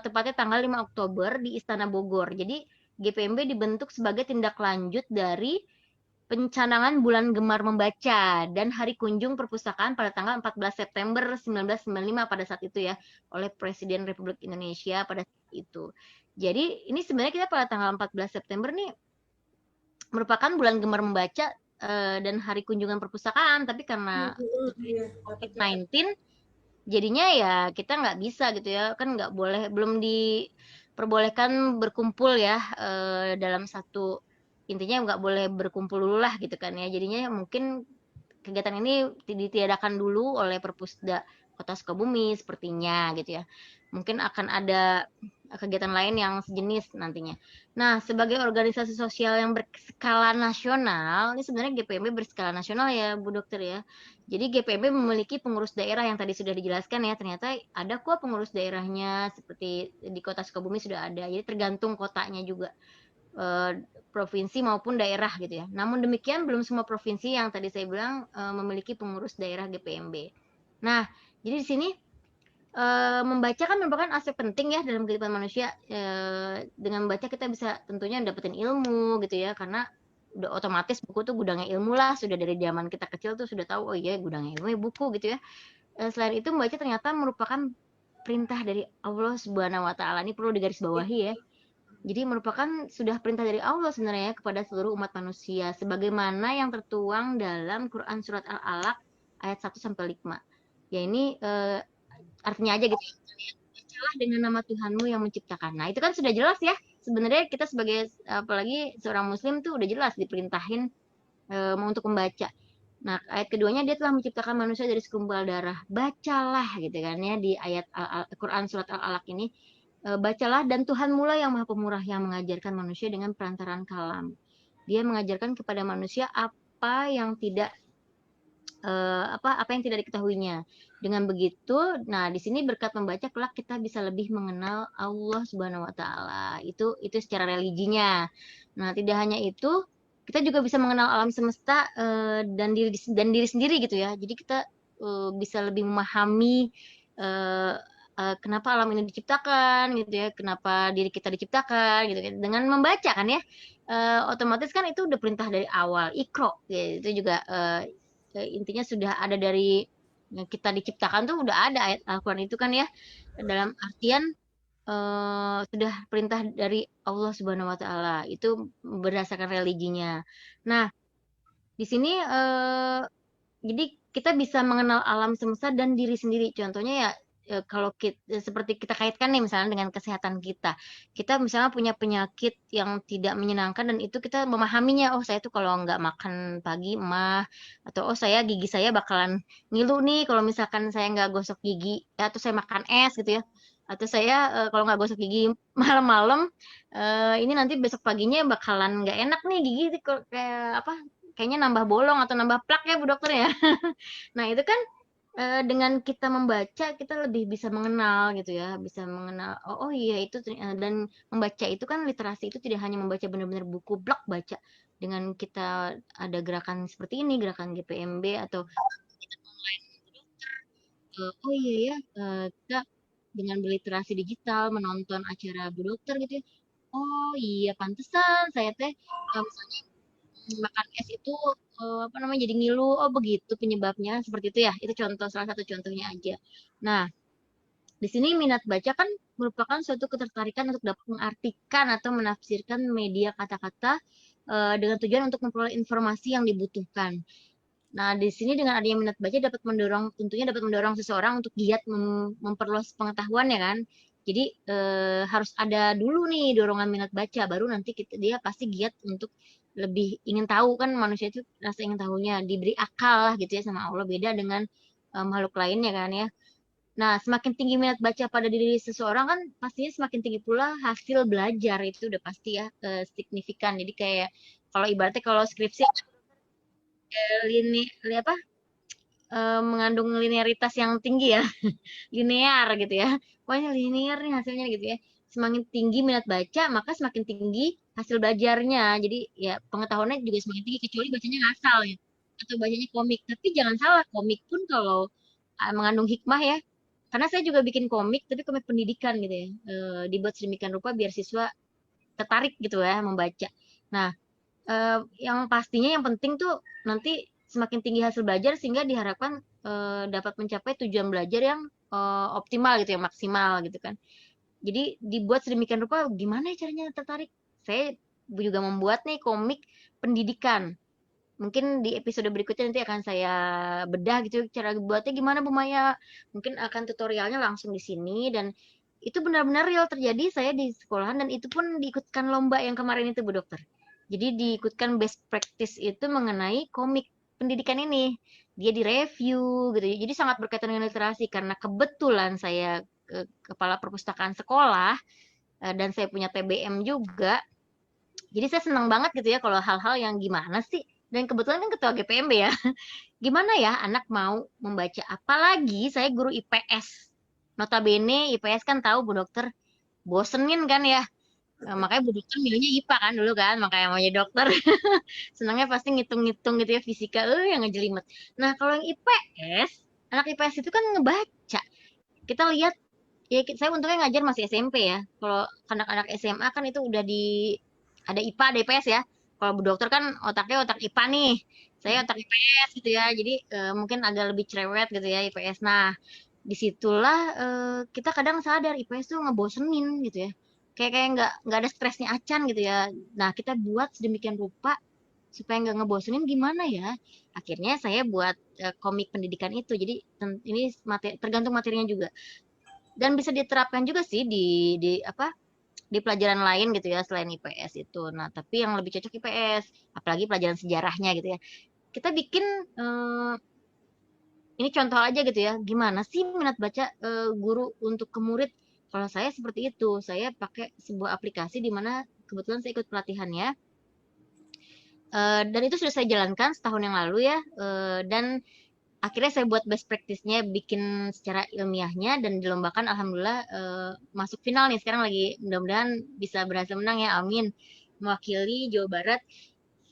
tepatnya tanggal 5 Oktober di Istana Bogor. Jadi GPMB dibentuk sebagai tindak lanjut dari pencanangan Bulan Gemar Membaca dan Hari Kunjung Perpustakaan pada tanggal 14 September 1995 pada saat itu ya, oleh Presiden Republik Indonesia pada saat itu. Jadi ini sebenarnya kita pada tanggal 14 September nih merupakan Bulan Gemar Membaca dan Hari Kunjungan Perpustakaan, tapi karena COVID-19 jadinya ya kita nggak bisa gitu ya, kan nggak boleh, belum diperbolehkan berkumpul ya dalam satu, intinya nggak boleh berkumpul dulu lah gitu kan ya. Jadinya mungkin kegiatan ini ditiadakan dulu oleh Perpusda Kota Sukabumi sepertinya gitu ya. Mungkin akan ada kegiatan lain yang sejenis nantinya. Nah, sebagai organisasi sosial yang berskala nasional, ini sebenarnya GPMB berskala nasional ya, Bu Dokter ya. Jadi GPMB memiliki pengurus daerah yang tadi sudah dijelaskan ya, ternyata ada kok pengurus daerahnya seperti di Kota Sukabumi sudah ada. Jadi tergantung kotanya juga. Provinsi maupun daerah gitu ya. Namun demikian belum semua provinsi yang tadi saya bilang memiliki pengurus daerah GPMB. Nah, jadi di sini membaca kan merupakan aspek penting ya dalam kehidupan manusia. Dengan membaca kita bisa tentunya dapetin ilmu gitu ya, karena udah otomatis buku tuh gudangnya ilmu lah, sudah dari zaman kita kecil tuh sudah tahu, oh iya gudangnya ilmu ya buku gitu ya. Selain itu membaca ternyata merupakan perintah dari Allah Subhanahu wa taala. Ini perlu digarisbawahi ya. Jadi merupakan sudah perintah dari Allah sebenarnya kepada seluruh umat manusia sebagaimana yang tertuang dalam Quran surat Al-Alaq ayat 1 sampai 5. Ya ini artinya aja gitu. Bacalah dengan nama Tuhanmu yang menciptakan. Nah, itu kan sudah jelas ya. Sebenarnya kita sebagai apalagi seorang muslim tuh udah jelas diperintahin untuk membaca. Nah, ayat keduanya dia telah menciptakan manusia dari segumpal darah. Bacalah gitu kan ya di ayat Quran surat Al-Alaq ini. Bacalah dan Tuhan mula yang maha pemurah yang mengajarkan manusia dengan perantaraan kalam. Dia mengajarkan kepada manusia apa yang tidak diketahuinya. Dengan begitu, nah di sini berkat membaca kelak kita bisa lebih mengenal Allah Subhanahu wa taala. Itu secara religinya. Nah, tidak hanya itu, kita juga bisa mengenal alam semesta dan diri sendiri gitu ya. Jadi kita bisa lebih memahami kenapa alam ini diciptakan gitu ya, kenapa diri kita diciptakan gitu kan. Dengan membaca kan ya, otomatis kan itu udah perintah dari awal, Iqra ya, itu juga intinya sudah ada dari kita diciptakan tuh udah ada ayat Al-Quran itu kan ya, dalam artian sudah perintah dari Allah Subhanahu wa taala, itu berdasarkan religinya. Nah, di sini jadi kita bisa mengenal alam semesta dan diri sendiri. Contohnya ya kalau seperti kita kaitkan nih misalnya dengan kesehatan kita. Kita misalnya punya penyakit yang tidak menyenangkan dan itu kita memahaminya, oh saya tuh kalau nggak makan pagi emah, atau oh saya gigi saya bakalan ngilu nih kalau misalkan saya nggak gosok gigi, atau saya makan es gitu ya. Atau saya kalau nggak gosok gigi malam-malam, ini nanti besok paginya bakalan nggak enak nih gigi kayak apa kayaknya nambah bolong atau nambah plak ya Bu Dokter ya. Nah itu kan dengan kita membaca kita lebih bisa mengenal gitu ya, bisa mengenal oh iya itu dan membaca itu kan literasi itu tidak hanya membaca benar-benar buku blak baca dengan kita ada gerakan seperti ini, gerakan GPMB atau kita online Bu Dokter. Oh iya ya, kita dengan berliterasi digital menonton acara Bu Dokter gitu ya. Oh iya pantesan saya teh misalnya makan es itu apa namanya jadi ngilu. Oh begitu penyebabnya seperti itu ya. Itu contoh salah satu contohnya aja. Nah, di sini minat baca kan merupakan suatu ketertarikan untuk dapat mengartikan atau menafsirkan media kata-kata dengan tujuan untuk memperoleh informasi yang dibutuhkan. Nah, di sini dengan adanya minat baca dapat mendorong, tentunya dapat mendorong seseorang untuk giat memperluas pengetahuan ya kan. Jadi harus ada dulu nih dorongan minat baca, baru nanti dia pasti giat untuk lebih ingin tahu kan manusia itu rasa ingin tahunya diberi akal lah gitu ya sama Allah beda dengan makhluk lainnya kan ya. Nah, semakin tinggi minat baca pada diri seseorang kan pastinya semakin tinggi pula hasil belajar itu udah pasti ya signifikan. Jadi kayak kalau ibaratnya kalau skripsi apa mengandung linearitas yang tinggi ya, linear gitu ya. Pokoknya linear nih hasilnya gitu ya. Semakin tinggi minat baca, maka semakin tinggi hasil belajarnya. Jadi ya pengetahuannya juga semakin tinggi, kecuali bacanya ngasal ya. Atau bacanya komik. Tapi jangan salah, komik pun kalau mengandung hikmah ya. Karena saya juga bikin komik, tapi komik pendidikan gitu ya. Dibuat sedemikian rupa biar siswa tertarik gitu ya membaca. Nah, yang pastinya yang penting tuh nanti semakin tinggi hasil belajar sehingga diharapkan dapat mencapai tujuan belajar yang optimal gitu ya, maksimal gitu kan. Jadi dibuat sedemikian rupa gimana ya caranya tertarik? Saya juga membuat nih komik pendidikan. Mungkin di episode berikutnya nanti akan saya bedah gitu cara buatnya gimana Bu Maya. Mungkin akan tutorialnya langsung di sini dan itu benar-benar real terjadi saya di sekolahan dan itu pun diikutkan lomba yang kemarin itu Bu Dokter. Jadi diikutkan best practice itu mengenai komik pendidikan ini. Dia direview gitu. Jadi sangat berkaitan dengan literasi karena kebetulan saya kepala perpustakaan sekolah dan saya punya TBM juga. Jadi saya senang banget gitu ya kalau hal-hal yang gimana sih dan kebetulan kan ketua GPMB ya. Gimana ya anak mau membaca apalagi saya guru IPS. Notabene IPS kan tahu Bu Dokter bosenin kan ya. Makanya Bu Dokter milihnya IPA kan dulu kan, makanya mau jadi dokter. Senangnya pasti ngitung-ngitung gitu ya fisika, yang ngejelimet. Nah, kalau yang IPS, anak IPS itu kan ngebaca. Kita lihat ya saya untungnya ngajar masih SMP ya. Kalau anak-anak SMA kan itu udah ada IPA, ada IPS ya. Kalau Bu Dokter kan otaknya otak IPA nih. Saya otak IPS gitu ya. Jadi mungkin agak lebih cerewet gitu ya IPS. Nah, disitulah kita kadang sadar IPS tuh ngebosenin gitu ya. Kayak nggak ada stresnya acan gitu ya. Nah, kita buat sedemikian rupa supaya nggak ngebosenin gimana ya? Akhirnya saya buat komik pendidikan itu. Jadi ini tergantung materinya juga dan bisa diterapkan juga sih di apa di pelajaran lain gitu ya selain IPS itu. Nah, tapi yang lebih cocok IPS, apalagi pelajaran sejarahnya gitu ya. Kita bikin ini contoh aja gitu ya. Gimana sih minat baca guru untuk ke murid? Kalau saya seperti itu, saya pakai sebuah aplikasi di mana kebetulan saya ikut pelatihannya. Dan itu sudah saya jalankan setahun yang lalu ya. Dan akhirnya saya buat best practice-nya, bikin secara ilmiahnya dan dilombakan alhamdulillah masuk final nih. Sekarang lagi mudah-mudahan bisa berhasil menang ya, amin. Mewakili Jawa Barat.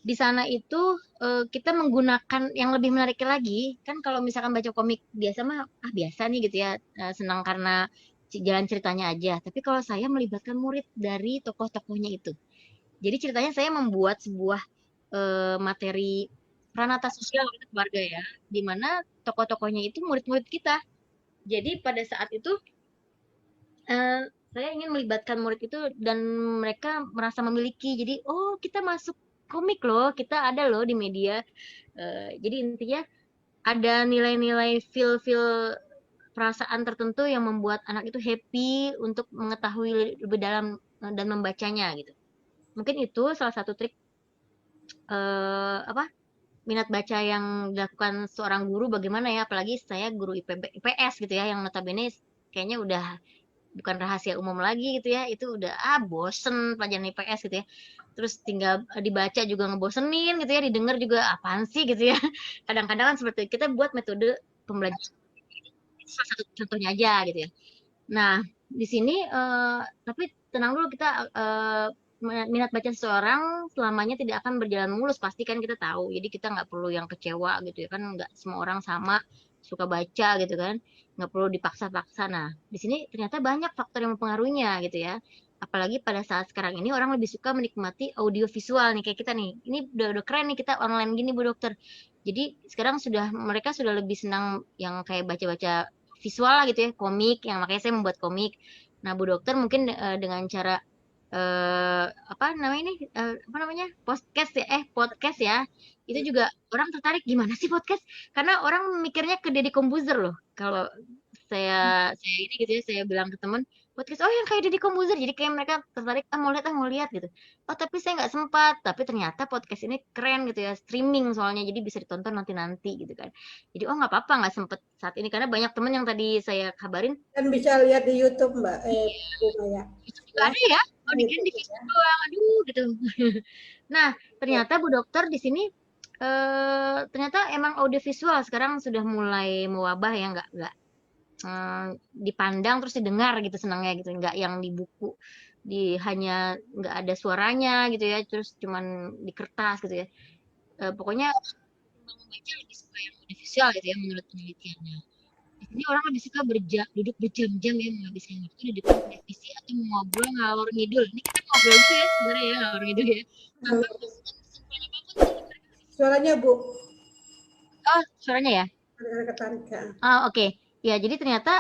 Di sana itu kita menggunakan yang lebih menarik lagi, kan kalau misalkan baca komik biasa mah biasa nih gitu ya, senang karena jalan ceritanya aja. Tapi kalau saya melibatkan murid dari tokoh-tokohnya itu. Jadi ceritanya saya membuat sebuah materi pranata sosial untuk keluarga ya, di mana tokoh-tokohnya itu murid-murid kita. Jadi pada saat itu eh, saya ingin melibatkan murid itu dan mereka merasa memiliki. Jadi oh kita masuk komik loh, kita ada loh di media. Jadi intinya ada nilai-nilai feel-feel perasaan tertentu yang membuat anak itu happy untuk mengetahui lebih dalam dan membacanya gitu. Mungkin itu salah satu trik apa minat baca yang dilakukan seorang guru bagaimana ya apalagi saya guru IPS gitu ya yang notabene kayaknya udah bukan rahasia umum lagi gitu ya, itu udah bosen pelajaran IPS gitu ya. Terus tinggal dibaca juga ngebosenin gitu ya, didengar juga apaan sih gitu ya. Kadang-kadang kan seperti kita buat metode pembelajaran, salah satu contohnya aja gitu ya. Nah, di sini tapi tenang dulu, kita minat baca seseorang selamanya tidak akan berjalan mulus, pasti kan kita tahu. Jadi kita nggak perlu yang kecewa gitu ya, kan nggak semua orang sama suka baca gitu kan, nggak perlu dipaksa-paksa. Nah, di sini ternyata banyak faktor yang mempengaruhinya gitu ya. Apalagi pada saat sekarang ini orang lebih suka menikmati audio visual nih kayak kita nih. Ini udah keren nih kita online gini Bu Dokter. Jadi sekarang mereka sudah lebih senang yang kayak baca-baca visual lah gitu ya, komik, yang makanya saya membuat komik. Nah, Bu Dokter mungkin dengan cara apa namanya ini apa namanya podcast ya, itu juga orang tertarik gimana sih podcast? Karena orang mikirnya ke Deddy Kombuzer loh. Kalau saya ini gitu ya, saya bilang ke teman podcast, oh yang kayak Deddy Kombuzer, jadi kayak mereka tertarik, mau lihat gitu. Oh tapi saya nggak sempat, tapi ternyata podcast ini keren gitu ya, streaming soalnya, jadi bisa ditonton nanti gitu kan. Jadi oh nggak apa-apa nggak sempet saat ini, karena banyak teman yang tadi saya kabarin Kan bisa lihat di YouTube Mbak, Bu Maya. itu juga ada Langsung ya, kalau di dikirim di YouTube ya. Facebook doang, aduh gitu. Nah, ternyata Bu Dokter di sini ternyata emang audiovisual sekarang sudah mulai mewabah ya, nggak dipandang terus didengar gitu senangnya gitu, nggak yang di buku, hanya nggak ada suaranya gitu ya, terus cuman di kertas gitu ya. Pokoknya ketimbang membaca lebih suka yang audiovisual gitu ya menurut penelitiannya. Di sini orang lebih suka duduk berjam-jam ya menghabiskan waktu di depan televisi atau ngobrol ngalor ngidul. Ini kita ngobrol gitu ya sebenarnya ya, ngalor ngidul ya. Tanpa menghasilkan kesimpulan apapun, jadi mereka lebih suka. Suaranya Bu, Oh, suaranya ya? ada ketarikan. Oke. Ya, jadi ternyata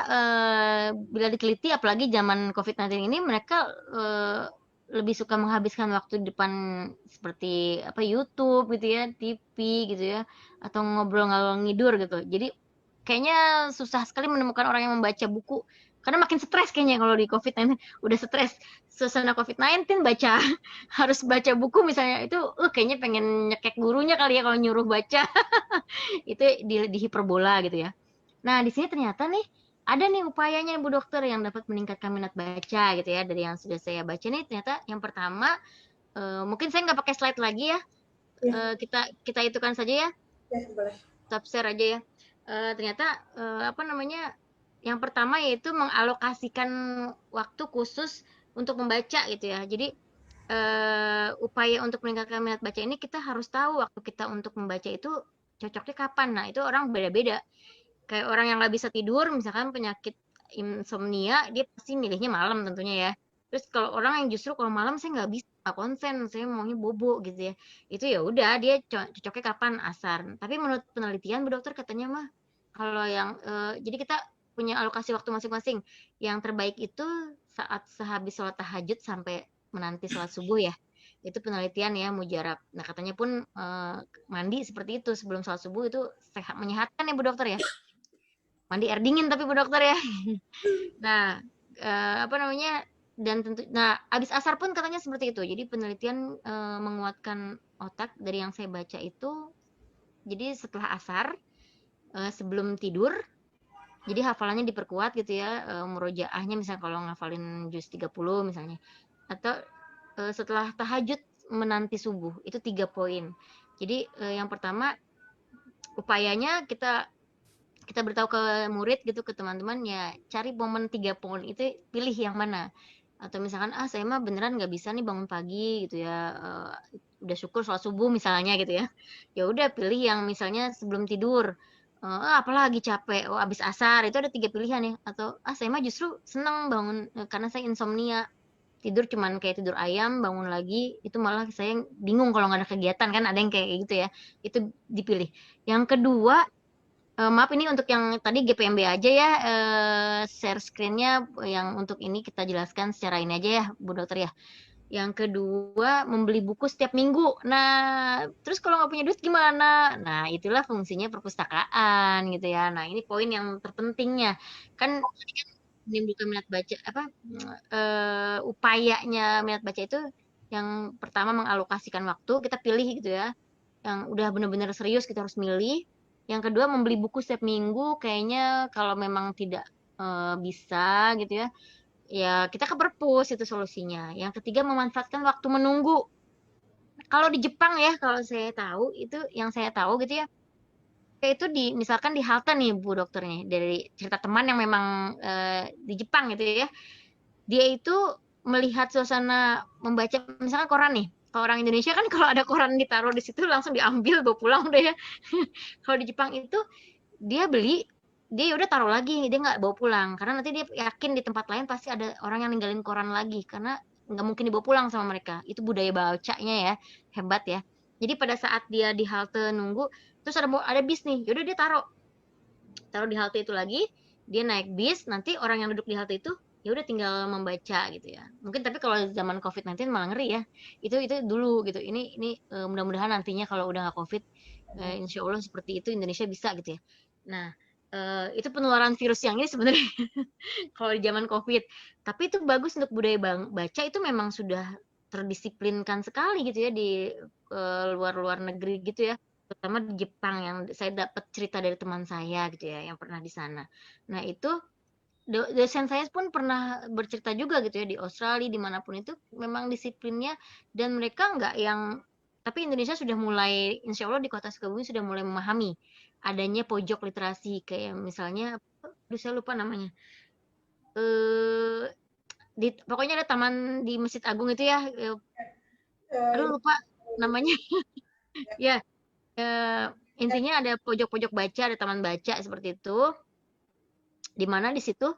bila diteliti apalagi zaman COVID-19 ini mereka lebih suka menghabiskan waktu di depan seperti apa YouTube gitu ya, TV gitu ya, atau ngobrol ngalor ngidur gitu. Jadi kayaknya susah sekali menemukan orang yang membaca buku karena makin stres kayaknya kalau di COVID-19. Udah stres suasana COVID-19 baca harus baca buku misalnya itu kayaknya pengen nyekek gurunya kali ya kalau nyuruh baca. Itu di hiperbola gitu ya. Nah, di sini ternyata nih ada nih upayanya Bu Dokter yang dapat meningkatkan minat baca gitu ya. Dari yang sudah saya baca nih ternyata yang pertama mungkin saya nggak pakai slide lagi ya. Ya, Kita itukan saja ya. ya boleh. Stop share aja ya. Ternyata apa namanya? Yang pertama yaitu mengalokasikan waktu khusus untuk membaca gitu ya. Jadi upaya untuk meningkatkan minat baca ini kita harus tahu waktu kita untuk membaca itu cocoknya kapan. Nah, itu orang beda-beda. Kayak orang yang nggak bisa tidur, misalkan penyakit insomnia, dia pasti milihnya malam tentunya ya. Terus kalau orang yang justru kalau malam saya nggak bisa, nggak konsen, saya maunya bobo gitu ya. Itu ya udah dia cocoknya kapan asar. Tapi menurut penelitian Bu Dokter katanya mah kalau yang jadi kita punya alokasi waktu masing-masing. Yang terbaik itu saat sehabis sholat tahajud sampai menanti sholat subuh ya. Itu penelitian ya mujarab. Nah katanya pun mandi seperti itu sebelum sholat subuh itu sehat, menyehatkan ya Bu Dokter ya. Mandi air dingin tapi Bu Dokter ya. Nah, apa namanya, dan abis asar pun katanya seperti itu. Jadi penelitian menguatkan otak dari yang saya baca itu, jadi setelah asar, sebelum tidur, jadi hafalannya diperkuat gitu ya, murojaahnya misalnya kalau ngafalin juz 30 misalnya. Atau setelah tahajud menanti subuh, itu 3 poin. Jadi yang pertama upayanya kita beritahu ke murid gitu, ke teman-teman ya cari momen 3 poin itu, pilih yang mana. Atau misalkan saya mah beneran nggak bisa nih bangun pagi gitu ya, udah syukur sholat subuh misalnya gitu ya. Ya udah pilih yang misalnya sebelum tidur, apalagi capek, abis asar, itu ada 3 pilihan ya. Atau saya mah justru seneng bangun karena saya insomnia, tidur cuman kayak tidur ayam, bangun lagi itu malah saya bingung kalau nggak ada kegiatan, kan ada yang kayak gitu ya. Itu dipilih. Yang kedua, maaf ini untuk yang tadi GPMB aja ya, share screen-nya yang untuk ini kita jelaskan secara ini aja ya Bu Dokter ya. Yang kedua, membeli buku setiap minggu. Nah, terus kalau nggak punya duit gimana? Nah, itulah fungsinya perpustakaan gitu ya. Nah, ini poin yang terpentingnya. Kan tadi kan menimbulkan minat baca apa upayanya minat baca itu yang pertama mengalokasikan waktu, kita pilih gitu ya. Yang udah benar-benar serius kita harus milih. Yang kedua membeli buku setiap minggu kayaknya kalau memang tidak bisa gitu ya, ya kita ke perpus itu solusinya. Yang ketiga memanfaatkan waktu menunggu. Kalau di Jepang ya, kalau saya tahu itu yang saya tahu gitu ya, itu misalkan di halte nih Bu dokternya dari cerita teman yang memang di Jepang gitu ya. Dia itu melihat suasana membaca misalkan koran nih. Kalau orang Indonesia kan kalau ada koran ditaruh di situ langsung diambil bawa pulang udah ya. Kalau di Jepang itu dia beli, dia udah taruh lagi, dia nggak bawa pulang karena nanti dia yakin di tempat lain pasti ada orang yang ninggalin koran lagi karena nggak mungkin dibawa pulang sama mereka. Itu budaya bacanya ya, hebat ya. Jadi pada saat dia di halte nunggu, terus ada bis nih, yaudah dia taruh taruh di halte itu lagi, dia naik bis, nanti orang yang duduk di halte itu ya udah tinggal membaca gitu ya. Mungkin tapi kalau zaman COVID-19 malah ngeri ya. Itu dulu gitu. Ini mudah-mudahan nantinya kalau udah nggak COVID, insya Allah seperti itu Indonesia bisa gitu ya. Nah, itu penularan virus yang ini sebenarnya kalau di zaman COVID. Tapi itu bagus untuk budaya baca itu memang sudah terdisiplinkan sekali gitu ya di luar-luar negeri gitu ya terutama di Jepang yang saya dapat cerita dari teman saya gitu ya yang pernah di sana. Nah itu dosen saya pun pernah bercerita juga gitu ya di Australia dimanapun itu memang disiplinnya dan mereka nggak yang tapi Indonesia sudah mulai insya Allah di kota Sukabumi sudah mulai memahami adanya pojok literasi kayak misalnya aduh saya lupa namanya eh pokoknya ada taman di Masjid Agung itu ya aduh Ini lupa namanya ya eh, intinya ada pojok-pojok baca ada taman baca seperti itu di mana di situ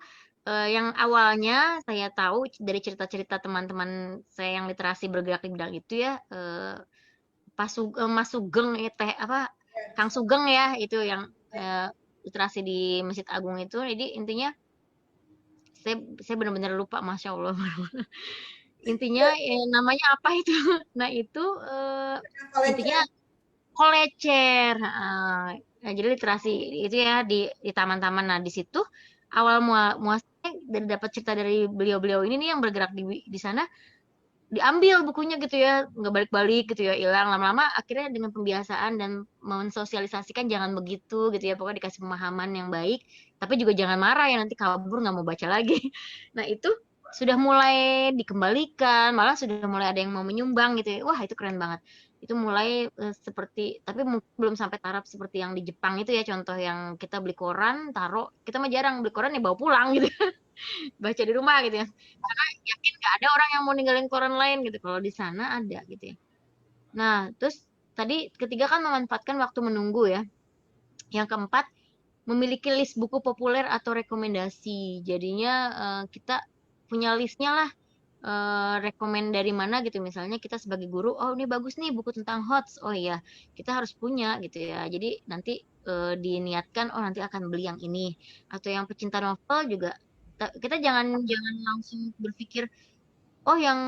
yang awalnya saya tahu dari cerita-cerita teman-teman saya yang literasi bergerak di bidang itu ya Mas Sugeng teh apa Kang Sugeng ya itu yang literasi di Masjid Agung itu jadi intinya saya benar-benar lupa Masya Allah intinya namanya apa itu nah itu intinya kolecer nah, jadi literasi itu ya di taman-taman nah di situ awal muasalnya dari dapat cerita dari beliau-beliau ini nih yang bergerak di sana diambil bukunya gitu ya nggak balik-balik gitu ya hilang lama-lama akhirnya dengan pembiasaan dan mensosialisasikan jangan begitu gitu ya pokoknya dikasih pemahaman yang baik tapi juga jangan marah ya nanti kabur nggak mau baca lagi nah itu sudah mulai dikembalikan malah sudah mulai ada yang mau menyumbang gitu ya wah itu keren banget itu mulai seperti tapi mungkin belum sampai taraf seperti yang di Jepang itu ya contoh yang kita beli koran taruh kita mah jarang beli koran ya bawa pulang gitu baca di rumah gitu ya karena yakin nggak ada orang yang mau ninggalin koran lain gitu kalau di sana ada gitu ya nah terus tadi ketiga kan memanfaatkan waktu menunggu ya yang keempat memiliki list buku populer atau rekomendasi jadinya kita punya listnya lah rekomen dari mana gitu misalnya kita sebagai guru oh ini bagus nih buku tentang HOTS oh iya kita harus punya gitu ya jadi nanti diniatkan oh nanti akan beli yang ini atau yang pecinta novel juga kita jangan jangan langsung berpikir oh yang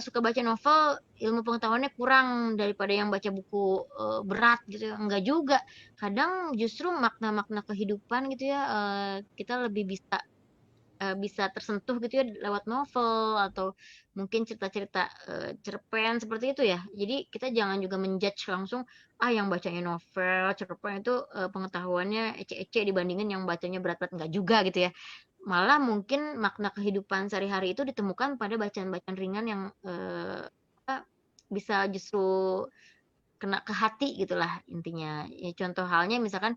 suka baca novel ilmu pengetahuannya kurang daripada yang baca buku berat gitu ya enggak juga kadang justru makna-makna kehidupan gitu ya kita lebih bisa tersentuh gitu ya lewat novel atau mungkin cerita-cerita cerpen seperti itu ya. Jadi kita jangan juga menjudge langsung ah yang bacanya novel, cerpen itu pengetahuannya ece-ece dibandingin yang bacanya berat-berat enggak juga gitu ya. Malah mungkin makna kehidupan sehari-hari itu ditemukan pada bacaan-bacaan ringan yang bisa justru kena ke hati gitulah intinya. Ya, contoh halnya misalkan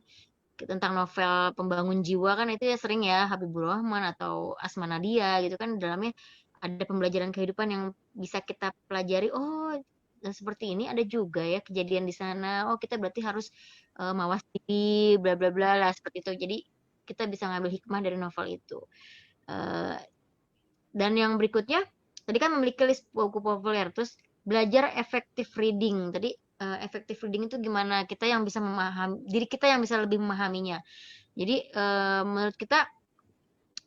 tentang novel pembangun jiwa kan itu ya sering ya Habibur Rahman atau Asma Nadia gitu kan dalamnya ada pembelajaran kehidupan yang bisa kita pelajari oh dan seperti ini ada juga ya kejadian di sana oh kita berarti harus mawas diri bla bla bla lah seperti itu jadi kita bisa ngambil hikmah dari novel itu Eh, dan yang berikutnya tadi kan memiliki list buku populer terus belajar effective reading tadi effective reading itu gimana kita yang bisa memahami diri kita yang bisa lebih memahaminya jadi menurut kita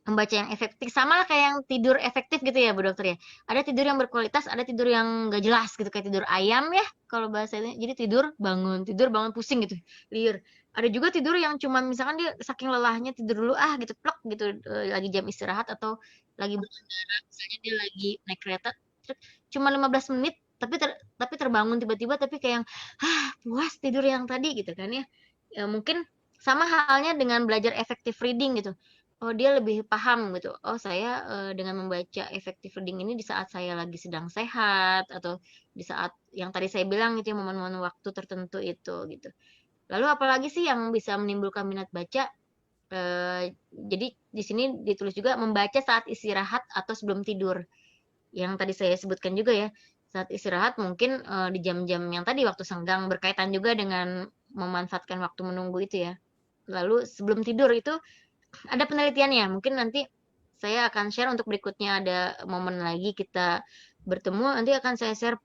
membaca yang efektif sama lah kayak yang tidur efektif gitu ya Bu Dokter ya. Ada tidur yang berkualitas, ada tidur yang gak jelas gitu kayak tidur ayam ya kalau bahasanya. Jadi tidur bangun pusing gitu, liur. Ada juga tidur yang cuma misalkan dia saking lelahnya tidur dulu ah gitu plek gitu lagi jam istirahat atau lagi berkendara misalnya dia lagi naik kereta cuma 15 menit tapi terbangun tiba-tiba tapi kayak yang puas tidur yang tadi gitu kan ya. Ya mungkin sama halnya dengan belajar effective reading gitu oh dia lebih paham gitu. Oh saya dengan membaca effective reading ini di saat saya lagi sedang sehat atau di saat yang tadi saya bilang itu ya, momen-momen waktu tertentu itu gitu. Lalu apalagi sih yang bisa menimbulkan minat baca? Jadi di sini ditulis juga membaca saat istirahat atau sebelum tidur. Yang tadi saya sebutkan juga ya, saat istirahat mungkin di jam-jam yang tadi waktu senggang berkaitan juga dengan memanfaatkan waktu menunggu itu ya. Lalu sebelum tidur itu ada penelitiannya, mungkin nanti saya akan share untuk berikutnya ada momen lagi kita bertemu, nanti akan saya share,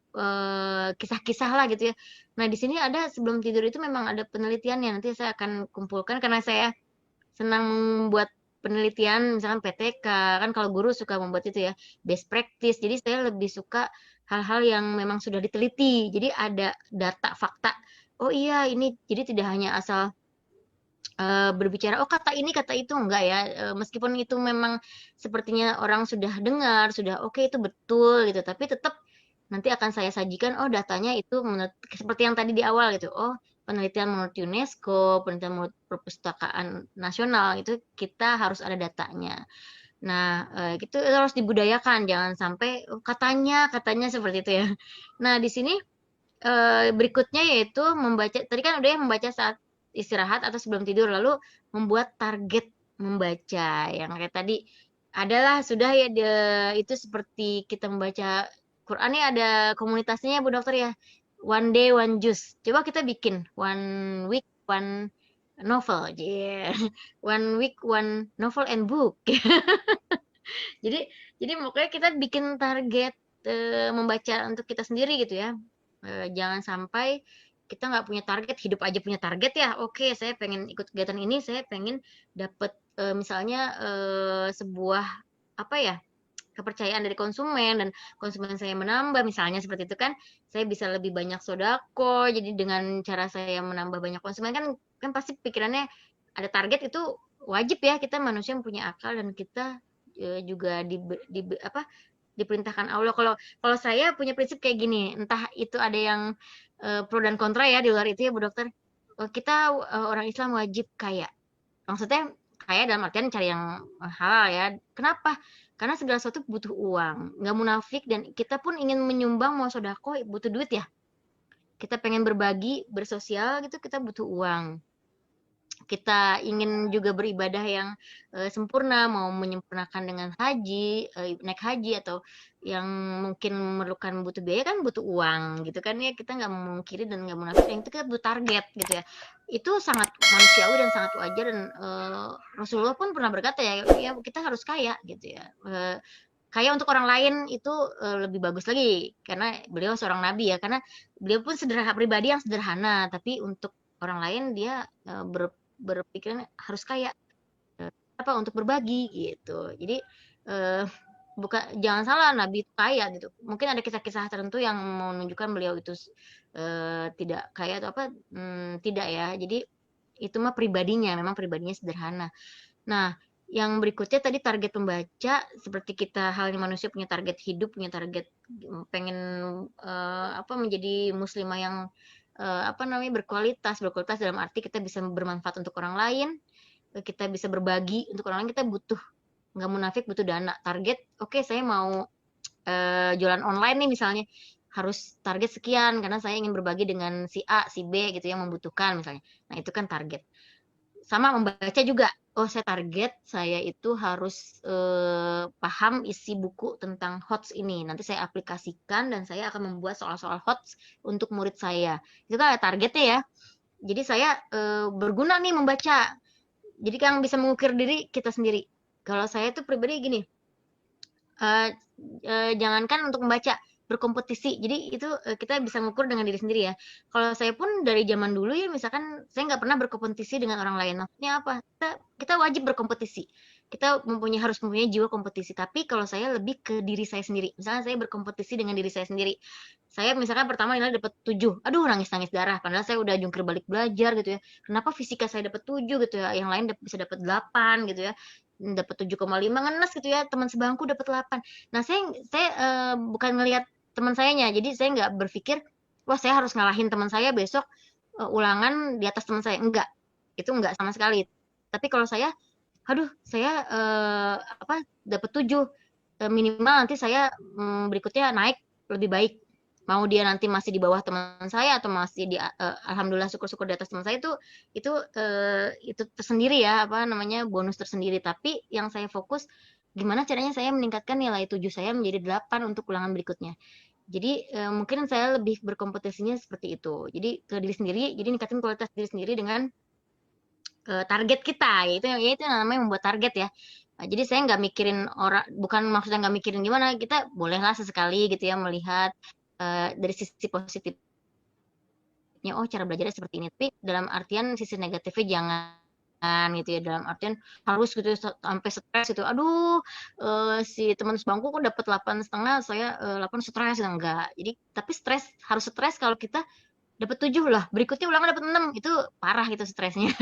kisah-kisah lah gitu ya. Nah di sini ada sebelum tidur itu memang ada penelitiannya, nanti saya akan kumpulkan karena saya senang membuat penelitian misalkan PTK, kan kalau guru suka membuat itu ya, best practice. Jadi saya lebih suka hal-hal yang memang sudah diteliti. Jadi ada data, fakta. Oh iya ini jadi tidak hanya asal berbicara, "Oh kata ini, kata itu," enggak ya, meskipun itu memang sepertinya orang sudah dengar, sudah oke itu betul gitu, tapi tetap nanti akan saya sajikan, oh datanya itu menurut seperti yang tadi di awal gitu, oh penelitian menurut UNESCO, penelitian menurut Perpustakaan Nasional, itu kita harus ada datanya. Nah, itu harus dibudayakan, jangan sampai, oh katanya katanya seperti itu ya. Nah di sini berikutnya yaitu membaca tadi kan udah ya membaca saat istirahat atau sebelum tidur, lalu membuat target membaca yang kayak tadi adalah sudah ya itu seperti kita membaca Quran nih ada komunitasnya ya Bu Dokter ya, one day one juice. Coba kita bikin one week one novel, one week one novel and book. Jadi jadi pokoknya kita bikin target, membaca untuk kita sendiri gitu ya, jangan sampai kita nggak punya target, hidup aja punya target ya, oke saya pengen ikut kegiatan ini, saya pengen dapet, misalnya, sebuah apa ya, kepercayaan dari konsumen dan konsumen saya menambah misalnya seperti itu kan, saya bisa lebih banyak sodako, jadi dengan cara saya menambah banyak konsumen kan kan pasti pikirannya ada target itu wajib ya kita manusia yang punya akal dan kita, juga apa, diperintahkan Allah. Kalau kalau saya punya prinsip kayak gini, entah itu ada yang, pro dan kontra ya di luar itu ya Bu Dokter, kita, orang Islam wajib kaya. Maksudnya kaya dalam artian cari yang, halal ya. Kenapa? Karena segala sesuatu butuh uang, nggak munafik dan kita pun ingin menyumbang mau sedekah butuh duit ya. Kita pengen berbagi, bersosial gitu kita butuh uang. Kita ingin juga beribadah yang, sempurna, mau menyempurnakan dengan haji, naik haji atau yang mungkin memerlukan butuh biaya kan butuh uang gitu kan ya, kita nggak memungkiri dan nggak munafik yang itu kita butuh target gitu ya. Itu sangat manusiawi dan sangat wajar dan, Rasulullah pun pernah berkata ya, ya kita harus kaya gitu ya, kaya untuk orang lain itu, lebih bagus lagi karena beliau seorang nabi ya, karena beliau pun pribadi yang sederhana, tapi untuk orang lain dia, berpikiran harus kaya, apa, untuk berbagi gitu. Jadi, eee, jangan salah Nabi itu kaya gitu. Mungkin ada kisah-kisah tertentu yang menunjukkan beliau itu tidak kaya atau apa, tidak ya. Jadi itu mah pribadinya, memang pribadinya sederhana. Nah, yang berikutnya tadi target pembaca, seperti kita halnya manusia punya target hidup, punya target, pengen, apa, menjadi muslimah yang, apa namanya, berkualitas. Berkualitas dalam arti kita bisa bermanfaat untuk orang lain, kita bisa berbagi untuk orang lain, kita butuh nggak munafik, butuh dana. Target, oke saya mau, jualan online nih misalnya, harus target sekian karena saya ingin berbagi dengan si A, si B gitu yang membutuhkan misalnya. Nah itu kan target. Sama membaca juga. Oh, saya target saya itu harus, paham isi buku tentang HOTS ini. Nanti saya aplikasikan dan saya akan membuat soal-soal HOTS untuk murid saya. Itu kan ada targetnya ya. Jadi saya, berguna nih membaca. Jadi kan bisa mengukir diri kita sendiri. Kalau saya tuh pribadi gini, Eee jangankan untuk membaca, berkompetisi. Jadi itu, kita bisa mengukur dengan diri sendiri ya. Kalau saya pun dari zaman dulu ya misalkan saya nggak pernah berkompetisi dengan orang lain. Maksudnya apa? Kita wajib berkompetisi. Kita harus mempunyai jiwa kompetisi. Tapi kalau saya lebih ke diri saya sendiri. Misalnya saya berkompetisi dengan diri saya sendiri. Saya misalkan pertama nilai dapat 7, aduh nangis-nangis darah, padahal saya udah jungkir balik belajar gitu ya. Kenapa fisika saya dapat 7 gitu ya, yang lain bisa dapat 8 gitu ya, dapat 7,5 ngenes gitu ya, teman sebangku dapat 8. Nah saya, bukan ngelihat teman sayanya, jadi saya nggak berpikir, "Wah saya harus ngalahin teman saya besok, ulangan di atas teman saya." Enggak, itu enggak sama sekali. Tapi kalau saya aduh saya dapat 7, minimal nanti saya berikutnya naik lebih baik. Mau dia nanti masih di bawah teman saya atau masih alhamdulillah syukur-syukur di atas teman saya itu tersendiri ya, apa namanya, bonus tersendiri. Tapi yang saya fokus, gimana caranya saya meningkatkan nilai 7 saya menjadi 8 untuk ulangan berikutnya. Jadi, mungkin saya lebih berkompetisinya seperti itu. Jadi ke diri sendiri, jadi ningkatin kualitas diri sendiri dengan target kita, yaitu namanya membuat target ya. Jadi saya nggak mikirin orang, bukan maksudnya nggak mikirin gimana, kita bolehlah sesekali gitu ya melihat dari sisi positifnya, oh cara belajarnya seperti ini. Tapi dalam artian sisi negatifnya jangan gitu ya, dalam artian harus gitu ya, sampai stres gitu. Aduh, si teman sebangku kok dapat 8,5, saya 8 stres, enggak. Jadi tapi harus stres kalau kita dapat 7 lah, berikutnya ulangan dapat 6, itu parah gitu stresnya.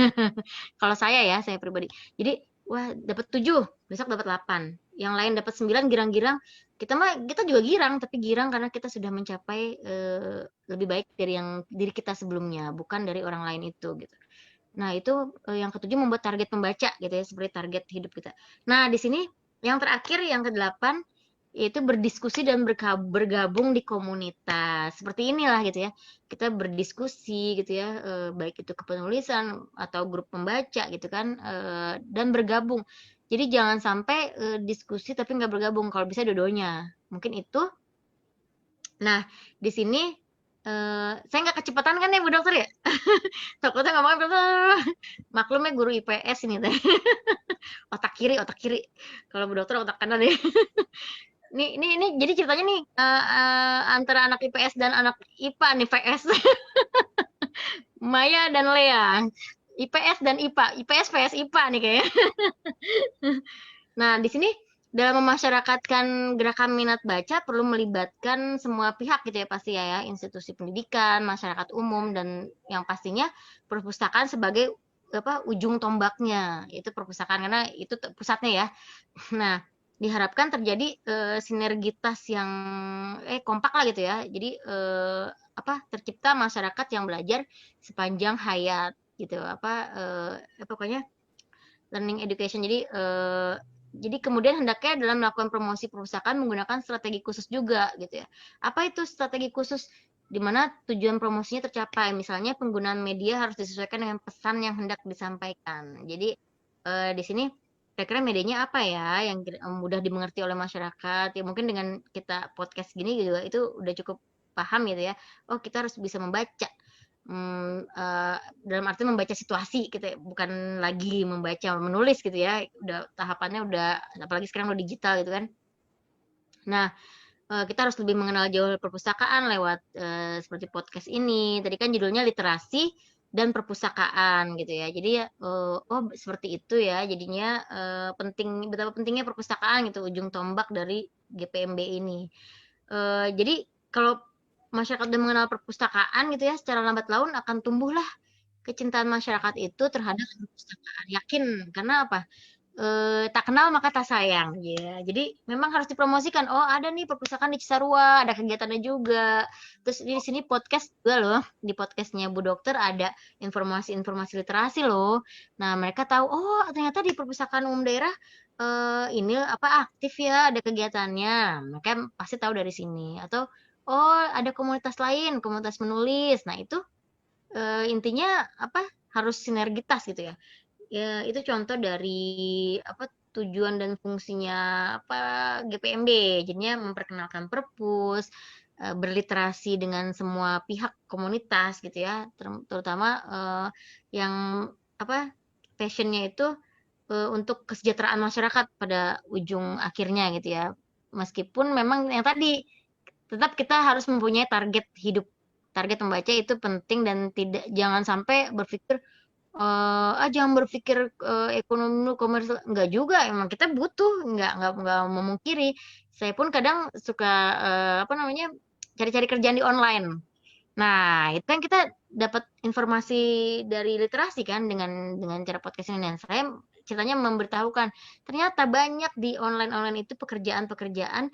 Kalau saya pribadi. Jadi, wah dapat 7, besok dapat 8, yang lain dapat 9 girang-girang, kita juga girang, tapi girang karena kita sudah mencapai, lebih baik dari diri kita sebelumnya, bukan dari orang lain itu, gitu. Nah itu, yang ketujuh membuat target pembaca gitu ya, seperti target hidup kita. Nah di sini yang terakhir, yang kedelapan, yaitu berdiskusi dan bergabung di komunitas. Seperti inilah gitu ya, kita berdiskusi gitu ya, baik itu kepenulisan atau grup pembaca gitu kan, dan bergabung. Jadi jangan sampai, diskusi tapi nggak bergabung, kalau bisa dua-duanya. Mungkin itu. Nah, di sini, saya nggak kecepatan kan ya Bu Dokter ya? Takutnya ngomongnya maklum ya guru IPS ini teh. Otak kiri. Kalau Bu Dokter otak kanan ya. Ini jadi ceritanya nih, antara anak IPS dan anak IPA nih, PS. Maya dan Lea. IPS dan IPA, IPS PS IPA nih kayaknya. Nah, di sini dalam memasyarakatkan gerakan minat baca perlu melibatkan semua pihak gitu ya pasti ya, institusi pendidikan, masyarakat umum, dan yang pastinya perpustakaan sebagai ujung tombaknya, itu perpustakaan karena itu pusatnya ya. Nah, diharapkan terjadi sinergitas yang kompak lah gitu ya. Jadi tercipta masyarakat yang belajar sepanjang hayat gitu. Pokoknya learning education. Jadi kemudian hendaknya dalam melakukan promosi perpustakaan menggunakan strategi khusus juga gitu ya. Apa itu strategi khusus? Di mana tujuan promosinya tercapai. Misalnya penggunaan media harus disesuaikan dengan pesan yang hendak disampaikan. Jadi di sini kira-kira medianya apa ya yang mudah dimengerti oleh masyarakat. Ya mungkin dengan kita podcast gini juga itu udah cukup paham gitu ya. Oh, kita harus bisa membaca. Dalam arti membaca situasi gitu ya, bukan lagi membaca menulis gitu ya, udah tahapannya apalagi sekarang udah digital gitu kan. Nah, kita harus lebih mengenal jauh perpustakaan lewat, seperti podcast ini, tadi kan judulnya literasi dan perpustakaan gitu ya. Jadi ya, oh seperti itu ya jadinya, betapa pentingnya perpustakaan gitu, ujung tombak dari GPMB ini. Jadi kalau masyarakat udah mengenal perpustakaan gitu ya, secara lambat laun akan tumbuhlah kecintaan masyarakat itu terhadap perpustakaan. Yakin, karena apa? Tak kenal maka tak sayang, ya. Jadi memang harus dipromosikan. Oh, ada nih perpustakaan di Cisarua, ada kegiatannya juga. Terus di sini podcast juga loh. Di podcastnya Bu Dokter ada informasi-informasi literasi loh. Nah, mereka tahu, oh ternyata di perpustakaan umum daerah ini aktif ya, ada kegiatannya. Mereka pasti tahu dari sini. Atau oh ada komunitas lain, komunitas menulis. Nah, itu intinya harus sinergitas gitu ya. Ya, itu contoh dari tujuan dan fungsinya GPMB. Jadinya memperkenalkan perpus, berliterasi dengan semua pihak komunitas gitu ya, terutama yang passionnya itu untuk kesejahteraan masyarakat pada ujung akhirnya gitu ya. Meskipun memang yang tadi tetap kita harus mempunyai target hidup. Target membaca itu penting dan jangan sampai berpikir jangan berpikir, ekonomi komersil, enggak juga, emang kita butuh, enggak memungkiri. Saya pun kadang suka, cari-cari kerjaan di online. Nah, itu kan kita dapat informasi dari literasi kan dengan cara podcast ini. Dan saya ceritanya memberitahukan, ternyata banyak di online-online itu pekerjaan-pekerjaan,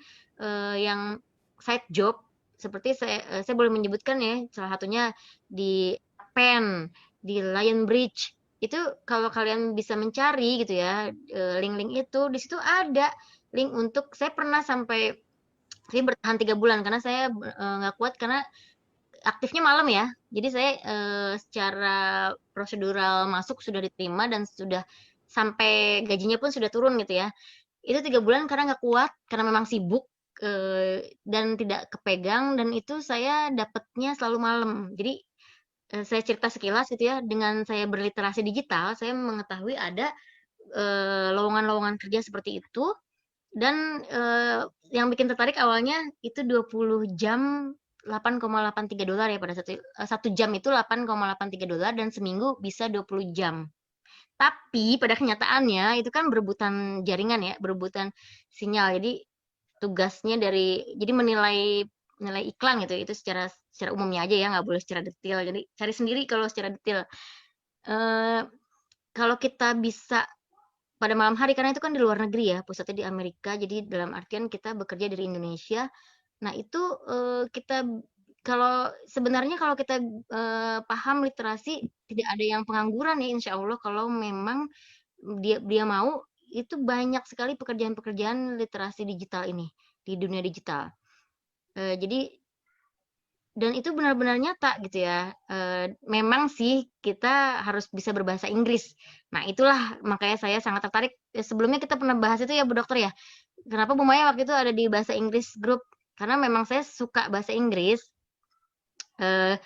yang side job, seperti saya boleh menyebutkan ya, salah satunya di Pen, di Lion Bridge, itu kalau kalian bisa mencari gitu ya, link-link itu, di situ ada link untuk saya pernah sampai saya bertahan 3 bulan karena saya, nggak kuat karena aktifnya malam ya. Jadi saya, secara prosedural masuk sudah diterima dan sudah sampai gajinya pun sudah turun gitu ya. Itu 3 bulan karena nggak kuat, karena memang sibuk, dan tidak kepegang dan itu saya dapatnya selalu malam. Jadi, saya cerita sekilas gitu ya, dengan saya berliterasi digital, saya mengetahui ada, lowongan-lowongan kerja seperti itu dan, yang bikin tertarik awalnya itu 20 jam $8,83 ya pada saat itu, 1 jam itu $8,83 dan seminggu bisa 20 jam. Tapi pada kenyataannya itu kan berebutan jaringan ya, berebutan sinyal. Jadi tugasnya jadi menilai iklan gitu, itu secara secara umumnya aja ya, nggak boleh secara detail. Jadi cari sendiri kalau secara detail. Eee, Kalau kita bisa pada malam hari karena itu kan di luar negeri ya, pusatnya di Amerika, jadi dalam artian kita bekerja dari Indonesia. Nah itu, kita kalau sebenarnya kalau kita, paham literasi, tidak ada yang pengangguran ya insya Allah kalau memang dia dia mau, itu banyak sekali pekerjaan-pekerjaan literasi digital ini, di dunia digital. Jadi dan itu benar-benar nyata gitu ya, memang sih kita harus bisa berbahasa Inggris. Nah itulah makanya saya sangat tertarik, sebelumnya kita pernah bahas itu ya Bu Dokter ya, kenapa Bu Maya waktu itu ada di bahasa Inggris group, karena memang saya suka bahasa Inggris, eee,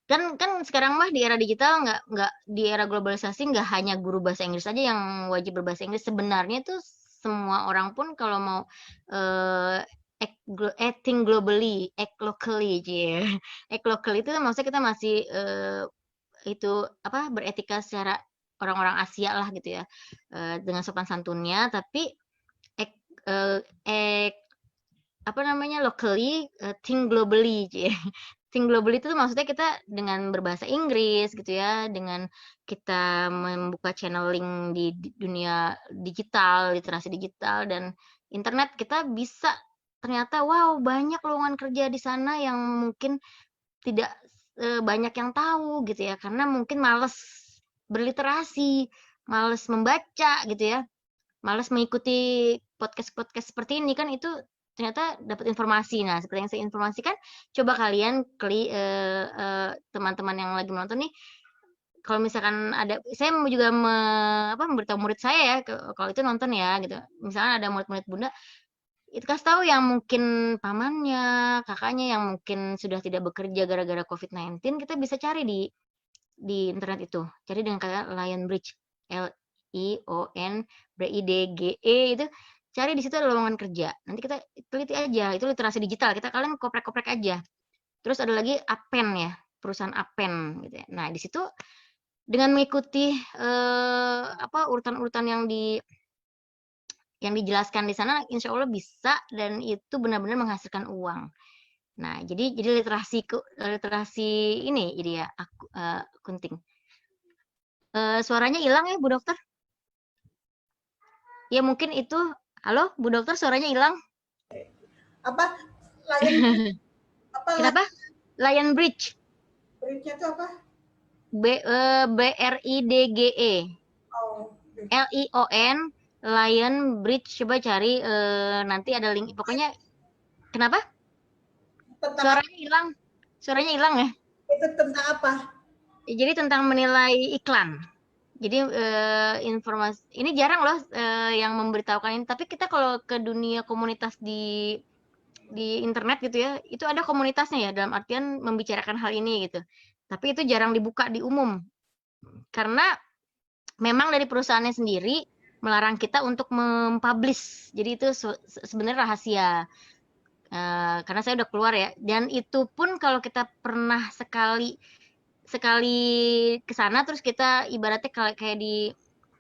kan kan sekarang mah di era digital nggak di era globalisasi nggak hanya guru bahasa Inggris saja yang wajib berbahasa Inggris, sebenarnya tuh semua orang pun kalau mau, eee, think globally, act locally, cie. Act locally itu maksudnya kita masih, itu apa, beretika secara orang-orang Asia lah gitu ya, dengan sopan santunnya, tapi act act apa namanya, locally, think globally, cie. Think globally itu maksudnya kita dengan berbahasa Inggris gitu ya, dengan kita membuka channeling di dunia digital, literasi digital dan internet, kita bisa ternyata, wow banyak lowongan kerja di sana yang mungkin tidak, banyak yang tahu gitu ya, karena mungkin males berliterasi, males membaca gitu ya. Males mengikuti podcast-podcast seperti ini kan itu ternyata dapat informasi. Nah, seperti yang saya informasikan, coba kalian teman-teman yang lagi menonton nih, kalau misalkan ada saya mau juga memberitahu murid saya ya, kalau itu nonton ya gitu. Misalnya ada murid-murid Bunda, itu kasih tahu yang mungkin pamannya, kakaknya yang mungkin sudah tidak bekerja gara-gara COVID-19, kita bisa cari di internet itu. Cari dengan kata Lionbridge, LIONBRIDGE itu, cari di situ ada lowongan kerja. Nanti kita teliti aja, itu literasi digital, kalian koprek-koprek aja. Terus ada lagi Appen ya, perusahaan Appen gitu ya. Nah, di situ dengan mengikuti, urutan-urutan yang dijelaskan di sana, insya Allah bisa dan itu benar-benar menghasilkan uang. Nah, jadi literasi ini jadi ya, kunting. Suaranya hilang ya, Bu Dokter? Ya mungkin itu halo, Bu Dokter suaranya hilang? Apa? Lion apa Kenapa? Lion Bridge. bridge-nya itu apa? BRIDGE. Oh, LION Lion Bridge, coba cari, nanti ada link pokoknya kenapa? tentang Suaranya hilang ya? itu tentang apa? Jadi tentang menilai iklan. Jadi, informasi ini jarang loh, yang memberitahukan ini, tapi kita kalau ke dunia komunitas di internet gitu ya, itu ada komunitasnya ya, dalam artian membicarakan hal ini gitu. Tapi itu jarang dibuka di umum, karena memang dari perusahaannya sendiri melarang kita untuk mempublish. Jadi itu sebenarnya rahasia, karena saya udah keluar ya, dan itu pun kalau kita pernah sekali sekali ke sana terus kita ibaratnya kayak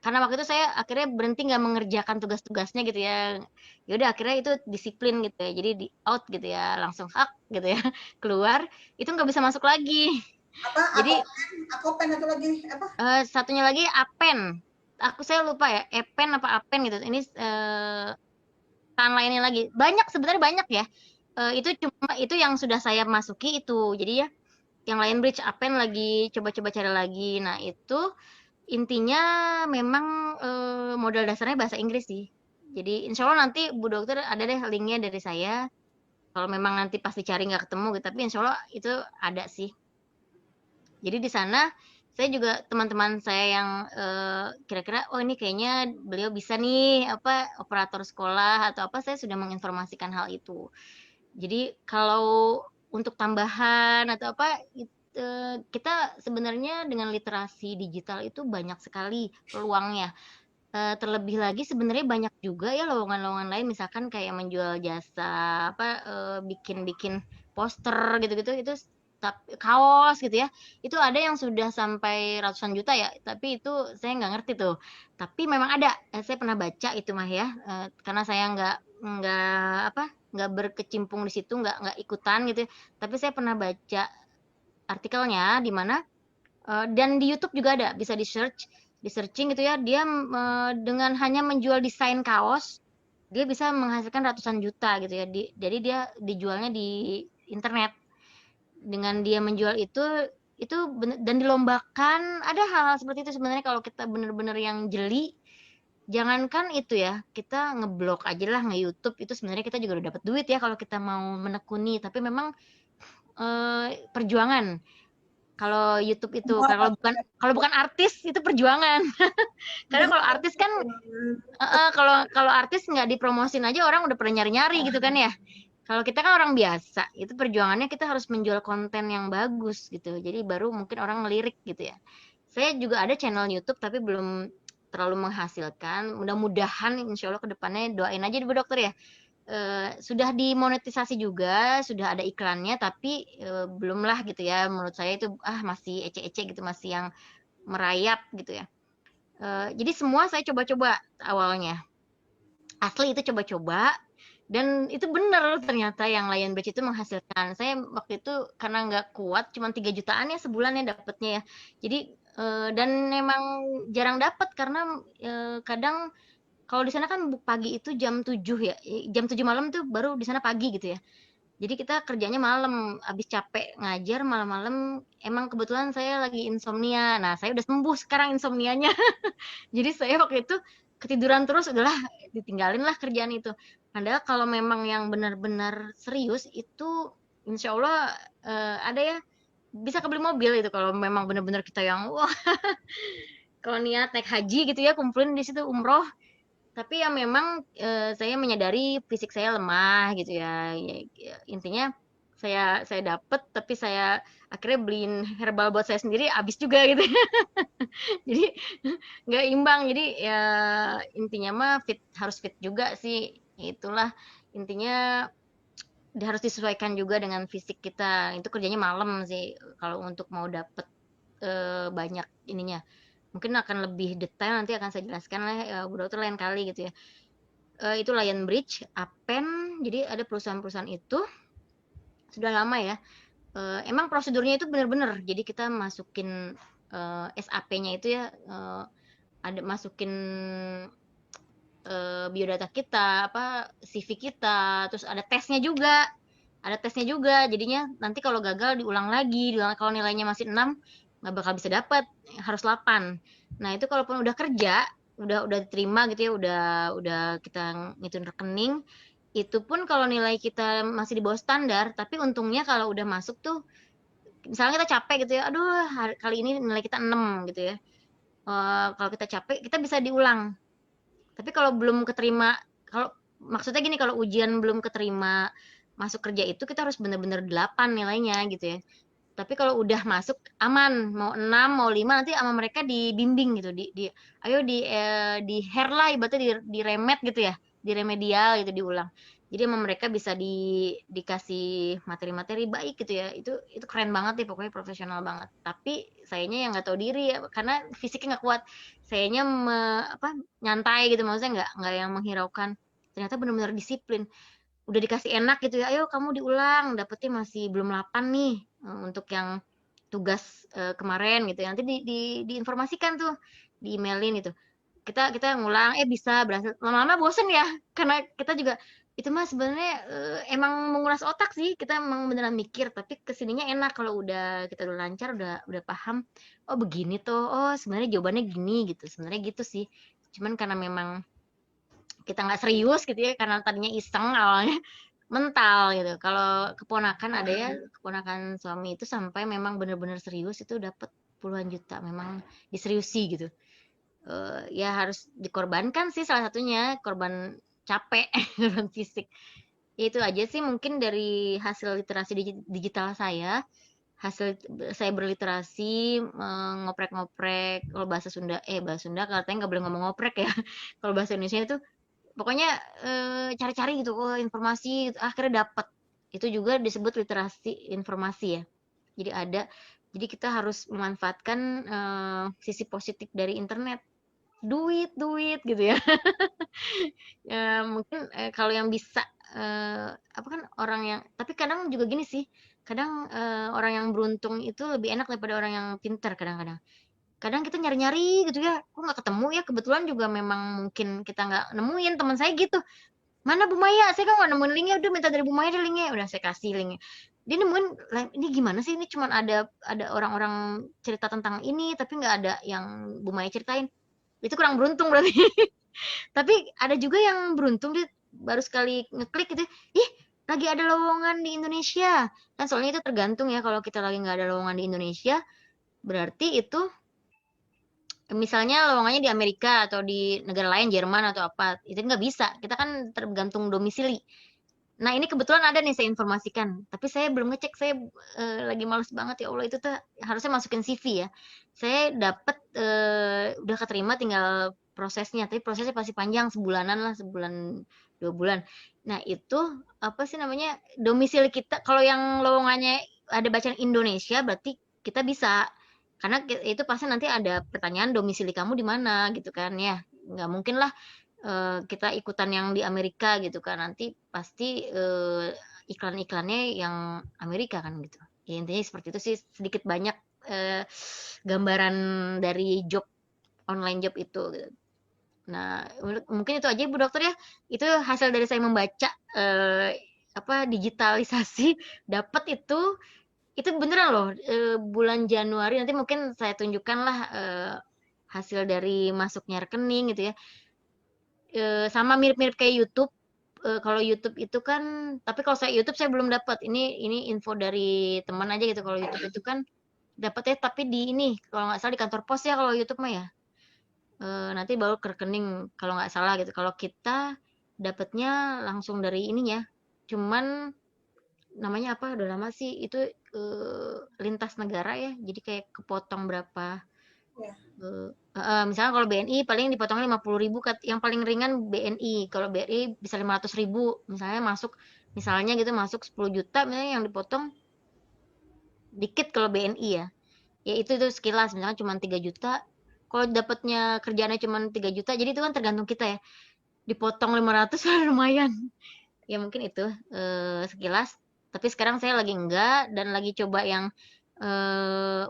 karena waktu itu saya akhirnya berhenti nggak mengerjakan tugas-tugasnya gitu ya. Ya udah akhirnya itu disiplin gitu ya. Jadi di out gitu ya, langsung hak gitu ya, keluar, itu nggak bisa masuk lagi. Apa? Jadi Akopen atau lagi apa? satunya lagi Appen. Saya lupa ya, Epen apa Appen gitu. Ini lainnya lagi. Banyak sebenarnya banyak ya. Itu cuma itu yang sudah saya masuki itu. Jadi ya yang lain bridge Appen lagi coba-coba cari lagi. Nah, itu intinya memang modal dasarnya bahasa Inggris sih. Jadi insya Allah nanti Bu Dokter ada deh linknya dari saya. Kalau memang nanti pasti cari nggak ketemu gitu, tapi insya Allah itu ada sih. Jadi di sana saya juga teman-teman saya yang kira-kira oh ini kayaknya beliau bisa nih apa operator sekolah atau apa, saya sudah menginformasikan hal itu. Jadi kalau untuk tambahan atau apa kita sebenarnya dengan literasi digital itu banyak sekali peluangnya. Terlebih lagi sebenarnya banyak juga ya lowongan-lowongan lain misalkan kayak menjual jasa apa, bikin-bikin poster gitu-gitu itu kaos gitu ya, itu ada yang sudah sampai ratusan juta ya, tapi itu saya nggak ngerti tuh. Tapi memang ada, saya pernah baca itu mah ya, karena saya nggak apa, nggak berkecimpung di situ, nggak ikutan gitu ya, tapi saya pernah baca artikelnya di mana dan di YouTube juga ada, bisa di-search, di-searching gitu ya, dia dengan hanya menjual desain kaos, dia bisa menghasilkan ratusan juta gitu ya. Jadi dia dijualnya di internet. Dengan dia menjual itu dan dilombakan, ada hal-hal seperti itu sebenarnya kalau kita benar-benar yang jeli, jangankan itu ya, kita ngeblok aja lah nge-YouTube itu sebenarnya kita juga udah dapat duit ya kalau kita mau menekuni, tapi memang perjuangan. Kalau YouTube itu kalau bukan artis itu perjuangan. Karena kalau artis kan kalau kalau artis nggak dipromosin aja orang udah pernah nyari-nyari gitu kan ya. Kalau kita kan orang biasa, itu perjuangannya kita harus menjual konten yang bagus gitu. Jadi baru mungkin orang ngelirik gitu ya. Saya juga ada channel YouTube tapi belum terlalu menghasilkan. Mudah-mudahan insya Allah ke depannya doain aja Bu Dokter ya. Sudah dimonetisasi juga, sudah ada iklannya, tapi belumlah gitu ya. Menurut saya itu masih ece-ece gitu, masih yang merayap gitu ya. Jadi semua saya coba-coba awalnya. Asli itu coba-coba dan itu benar ternyata yang Lion Bridge itu menghasilkan. Saya waktu itu karena nggak kuat, cuma 3 jutaan ya sebulan ya dapatnya ya. Jadi dan memang jarang dapat karena kadang kalau di sana kan pagi itu jam 7 ya, jam 7 malam tuh baru di sana pagi gitu ya. Jadi kita kerjanya malam, habis capek ngajar malam-malam, emang kebetulan saya lagi insomnia. Nah, saya udah sembuh sekarang insomnianya. Jadi saya waktu itu ketiduran terus, udahlah ditinggalin lah kerjaan itu. Padahal kalau memang yang benar-benar serius itu insya Allah ada ya bisa kebeli mobil itu kalau memang benar-benar kita yang wah kalau niat naik haji gitu ya kumpulin di situ umroh. Tapi ya memang saya menyadari fisik saya lemah gitu ya. Intinya saya dapet tapi saya akhirnya beliin herbal buat saya sendiri habis juga gitu. Jadi nggak imbang. Jadi ya intinya mah harus fit juga sih. Itulah intinya harus disesuaikan juga dengan fisik kita. Itu kerjanya malam sih kalau untuk mau dapet banyak ininya. Mungkin akan lebih detail nanti akan saya jelaskan lah Bu Dokter lain kali gitu ya. Itu Lion Bridge, Appen, jadi ada perusahaan-perusahaan itu sudah lama ya. Emang prosedurnya itu benar-benar, jadi kita masukin SAP-nya itu ya, ada masukin biodata kita, apa CV kita, terus ada tesnya juga. Jadinya nanti kalau gagal diulang, kalau nilainya masih 6 nggak bakal bisa dapat, harus 8. Nah itu kalaupun udah kerja, udah diterima gitu ya, udah kita ngitungin rekening, itu pun kalau nilai kita masih di bawah standar, tapi untungnya kalau udah masuk tuh, misalnya kita capek gitu ya, aduh kali ini nilai kita 6 gitu ya. Kalau kita capek, kita bisa diulang. Tapi kalau belum keterima, kalau maksudnya gini, kalau ujian belum keterima masuk kerja itu kita harus benar-benar 8 nilainya gitu ya. Tapi kalau udah masuk aman, mau 6, mau 5 nanti sama mereka dibimbing gitu, ayo di hair lah ibaratnya di remed gitu ya, di remedial gitu diulang. Jadi sama mereka bisa dikasih materi-materi baik gitu ya. Itu keren banget deh pokoknya profesional banget. Tapi sayanya yang nggak tahu diri ya karena fisiknya nggak kuat. Sayanya nyantai gitu maksudnya nggak yang menghiraukan. Ternyata benar-benar disiplin. Udah dikasih enak gitu ya, ayo kamu diulang, dapetnya masih belum 8 nih untuk yang tugas kemarin gitu ya. Nanti diinformasikan tuh, di-emailin gitu. Kita ngulang, bisa berhasil. Lama-lama bosen ya, karena kita juga Itu mah sebenarnya emang menguras otak sih, kita emang beneran mikir, tapi kesininya enak kalau kita udah lancar, udah paham, oh begini tuh, oh sebenarnya jawabannya gini gitu, sebenarnya gitu sih. Cuman karena memang kita nggak serius gitu ya, karena tadinya iseng awalnya, mental gitu. Kalau keponakan ada ya, keponakan suami itu sampai memang bener-bener serius itu dapat puluhan juta, memang diseriusi gitu. Ya harus dikorbankan sih salah satunya, korban capek, korban fisik. Ya itu aja sih mungkin dari hasil literasi digital saya, hasil saya berliterasi, ngoprek-ngoprek, kalau bahasa Sunda katanya nggak boleh ngomong ngoprek ya. Kalau bahasa Indonesia itu pokoknya cari-cari gitu, oh informasi, akhirnya dapat. Itu juga disebut literasi informasi ya. Jadi ada, jadi kita harus memanfaatkan sisi positif dari internet. Duit, duit gitu ya. Mungkin kalau yang bisa apa kan orang yang, tapi kadang juga gini sih, kadang orang yang beruntung itu lebih enak daripada orang yang pintar kadang-kadang. Kadang kita nyari-nyari gitu ya, kok nggak ketemu ya, kebetulan juga memang mungkin kita nggak nemuin, teman saya gitu, "Mana Bu Maya? Saya kan nggak nemuin linknya, udah minta dari Bu Maya deh linknya." Udah saya kasih linknya. Dia nemuin, "Ini gimana sih? Ini cuman ada orang-orang cerita tentang ini, tapi nggak ada yang Bu Maya ceritain." Itu kurang beruntung berarti. Tapi ada juga yang beruntung dia baru sekali ngeklik gitu, "Ih, lagi ada lowongan di Indonesia." Kan soalnya itu tergantung ya, kalau kita lagi nggak ada lowongan di Indonesia, berarti itu misalnya lowongannya di Amerika atau di negara lain, Jerman atau apa, itu nggak bisa. Kita kan tergantung domisili. Nah, ini kebetulan ada nih saya informasikan, tapi saya belum ngecek, saya lagi males banget ya Allah itu tuh harusnya masukin CV ya. Saya dapat udah keterima tinggal prosesnya, tapi prosesnya pasti panjang sebulanan lah, sebulan 2 bulan. Nah, itu apa sih namanya? Domisili kita kalau yang lowongannya ada bacaan Indonesia berarti kita bisa. Karena itu pasti nanti ada pertanyaan domisili kamu di mana gitu kan ya. Nggak mungkin lah kita ikutan yang di Amerika gitu kan, nanti pasti iklan-iklannya yang Amerika kan gitu. Ya intinya seperti itu sih, sedikit banyak gambaran dari online job itu gitu. Nah, mungkin itu aja Bu Dokter ya. Itu hasil dari saya membaca apa digitalisasi dapat itu beneran loh bulan Januari nanti mungkin saya tunjukkan lah hasil dari masuknya rekening gitu ya. Sama mirip-mirip kayak YouTube. Kalau YouTube itu kan, tapi kalau saya YouTube saya belum dapat. Ini info dari teman aja gitu. Kalau YouTube itu kan dapatnya tapi di ini, kalau nggak salah di kantor pos ya kalau YouTube mah ya. Nanti baru ke rekening kalau nggak salah gitu. Kalau kita dapatnya langsung dari ininya. Cuman namanya apa? Udah lama sih itu lintas negara ya. Jadi kayak kepotong berapa Ya. Misalnya kalau BNI paling dipotongnya 50.000, yang paling ringan BNI. Kalau BRI bisa 500.000. Misalnya misalnya gitu masuk 10 juta, misalnya yang dipotong dikit kalau BNI ya. Ya itu sekilas, misalnya cuma 3 juta. Kalau dapatnya kerjaannya cuma 3 juta, jadi itu kan tergantung kita ya. Dipotong 500 lumayan. Ya mungkin itu sekilas. Tapi sekarang saya lagi enggak dan lagi coba yang eh,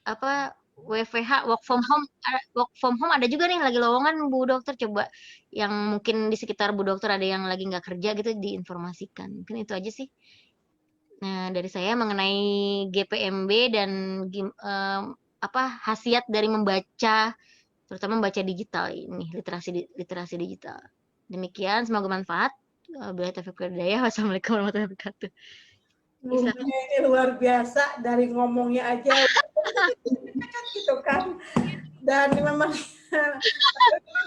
apa WFH work from home ada juga nih lagi lowongan Bu Dokter, coba yang mungkin di sekitar Bu Dokter ada yang lagi nggak kerja gitu diinformasikan. Mungkin itu aja sih. Nah, dari saya mengenai GPMB dan apa khasiat dari membaca, terutama membaca digital ini, literasi digital. Demikian, semoga bermanfaat. Wabillahi taufiq wal hidayah. Wassalamualaikum warahmatullahi wabarakatuh. Bisa. Ini luar biasa dari ngomongnya aja gitu kan. Dan memang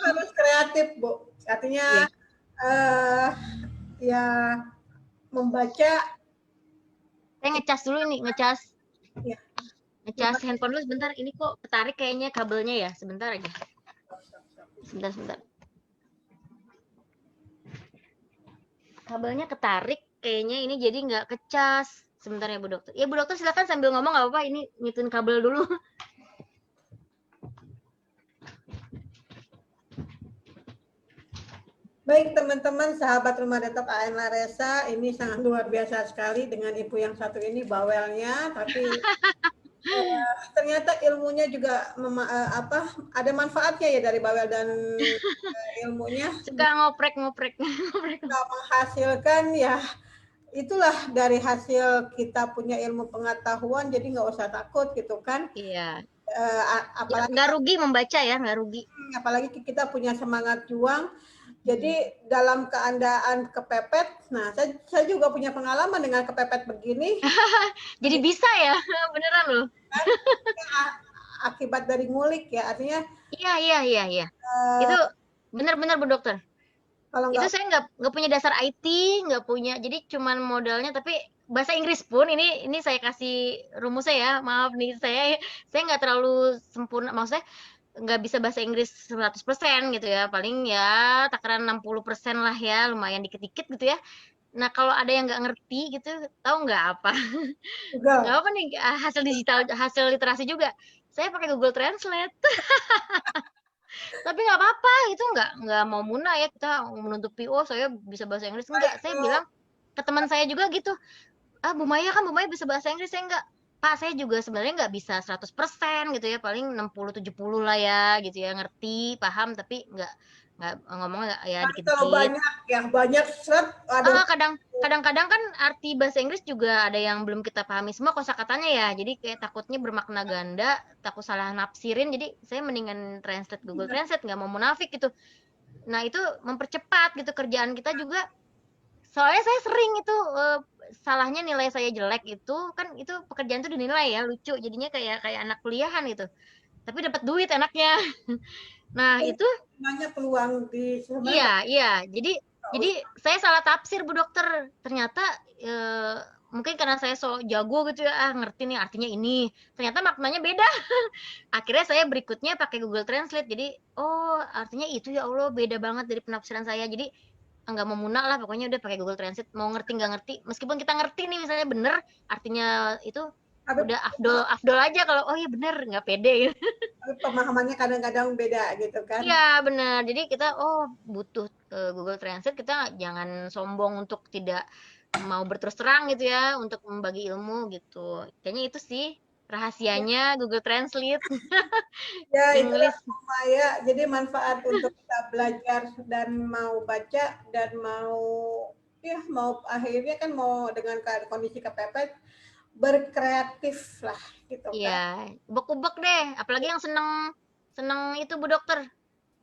harus kreatif, Bu. Artinya Iya. Ya membaca. Saya ngecas dulu nih, ngecas Ya, ngecas handphone dulu sebentar. Ini kok ketarik kayaknya kabelnya ya. Sebentar aja. Sebentar. Kabelnya ketarik kayaknya ini jadi nggak kecas. Sebentar ya Bu Dokter. Ya Bu Dokter silakan sambil ngomong nggak apa-apa. Ini ngituin kabel dulu. Baik teman-teman, sahabat Rumah Detok AN Laresa, ini sangat luar biasa sekali dengan ibu yang satu ini bawelnya, tapi Ternyata ilmunya juga ada manfaatnya ya dari bawel dan ilmunya Suka ngoprek-ngoprek. bisa menghasilkan ya itulah dari hasil kita punya ilmu pengetahuan jadi nggak usah takut gitu kan. Iya. Ya, Apalagi nggak rugi membaca ya, nggak rugi. apalagi kita punya semangat juang. Jadi dalam keadaan kepepet, nah saya juga punya pengalaman dengan kepepet begini. Jadi bisa ya, beneran loh. Kan akibat dari ngulik ya, artinya Iya. Itu benar-benar Bu Dokter. kalau Itu nggak saya nggak punya dasar IT, nggak punya. Jadi cuman modalnya, tapi bahasa Inggris pun ini saya kasih rumusnya ya. Maaf nih, saya nggak terlalu sempurna. Maksudnya nggak bisa bahasa Inggris 100% gitu ya. Paling ya takaran 60% lah ya, lumayan dikit-dikit gitu ya. Nah, kalau ada yang nggak ngerti gitu, tahu nggak apa? Nggak juga apa nih, hasil digital, hasil literasi juga. Saya pakai Google Translate. Tapi nggak apa-apa, itu nggak mau munah ya kita menutupi, "Oh, saya bisa bahasa Inggris." Enggak, saya itu bilang ke teman saya juga gitu, "Ah, Bu Maya kan Bu Maya bisa bahasa Inggris, saya enggak." "Pak, saya juga sebenarnya nggak bisa 100% gitu ya, paling 60-70 lah ya gitu ya, ngerti, paham, tapi nggak ngomongnya nggak ya kalau dikit-dikit." banyak seret, aduh Kadang-kadang kan arti bahasa Inggris juga ada yang belum kita pahami semua kosakatanya ya. Jadi kayak takutnya bermakna ganda, takut salah nafsirin. Jadi saya mendingan translate Google Translate, nggak mau munafik gitu. Nah, itu mempercepat gitu kerjaan kita juga. Soalnya saya sering itu salahnya nilai saya jelek itu kan itu pekerjaan itu dinilai ya lucu. Jadinya kayak kayak anak kuliahan gitu. Tapi dapat duit enaknya. Nah, itu banyak peluang di sebenarnya iya. Jadi saya salah tafsir Bu Dokter. Ternyata eee, mungkin karena saya so jago gitu ya, ngerti nih artinya ini, ternyata maknanya beda. Akhirnya saya berikutnya pakai Google Translate. Jadi, oh artinya itu ya Allah beda banget dari penafsiran saya. Jadi nggak mau muna lah pokoknya udah pakai Google Translate, mau ngerti nggak ngerti, meskipun kita ngerti nih misalnya bener artinya itu, tapi, udah afdol afdol aja kalau, "Oh iya bener," nggak pede gitu. tapi pemahamannya kadang-kadang beda gitu kan. Iya bener, jadi kita, oh butuh, Google Translate, kita jangan sombong untuk tidak mau berterus terang gitu ya, untuk membagi ilmu gitu. Kayaknya itu sih rahasianya Google Translate, Ya itulah English. Maya. Jadi manfaat untuk kita belajar dan mau baca dan mau akhirnya kan mau dengan kondisi kepepet berkreatif lah gitu Iya, kan. ubek-ubek deh, apalagi yang seneng seneng itu Bu Dokter,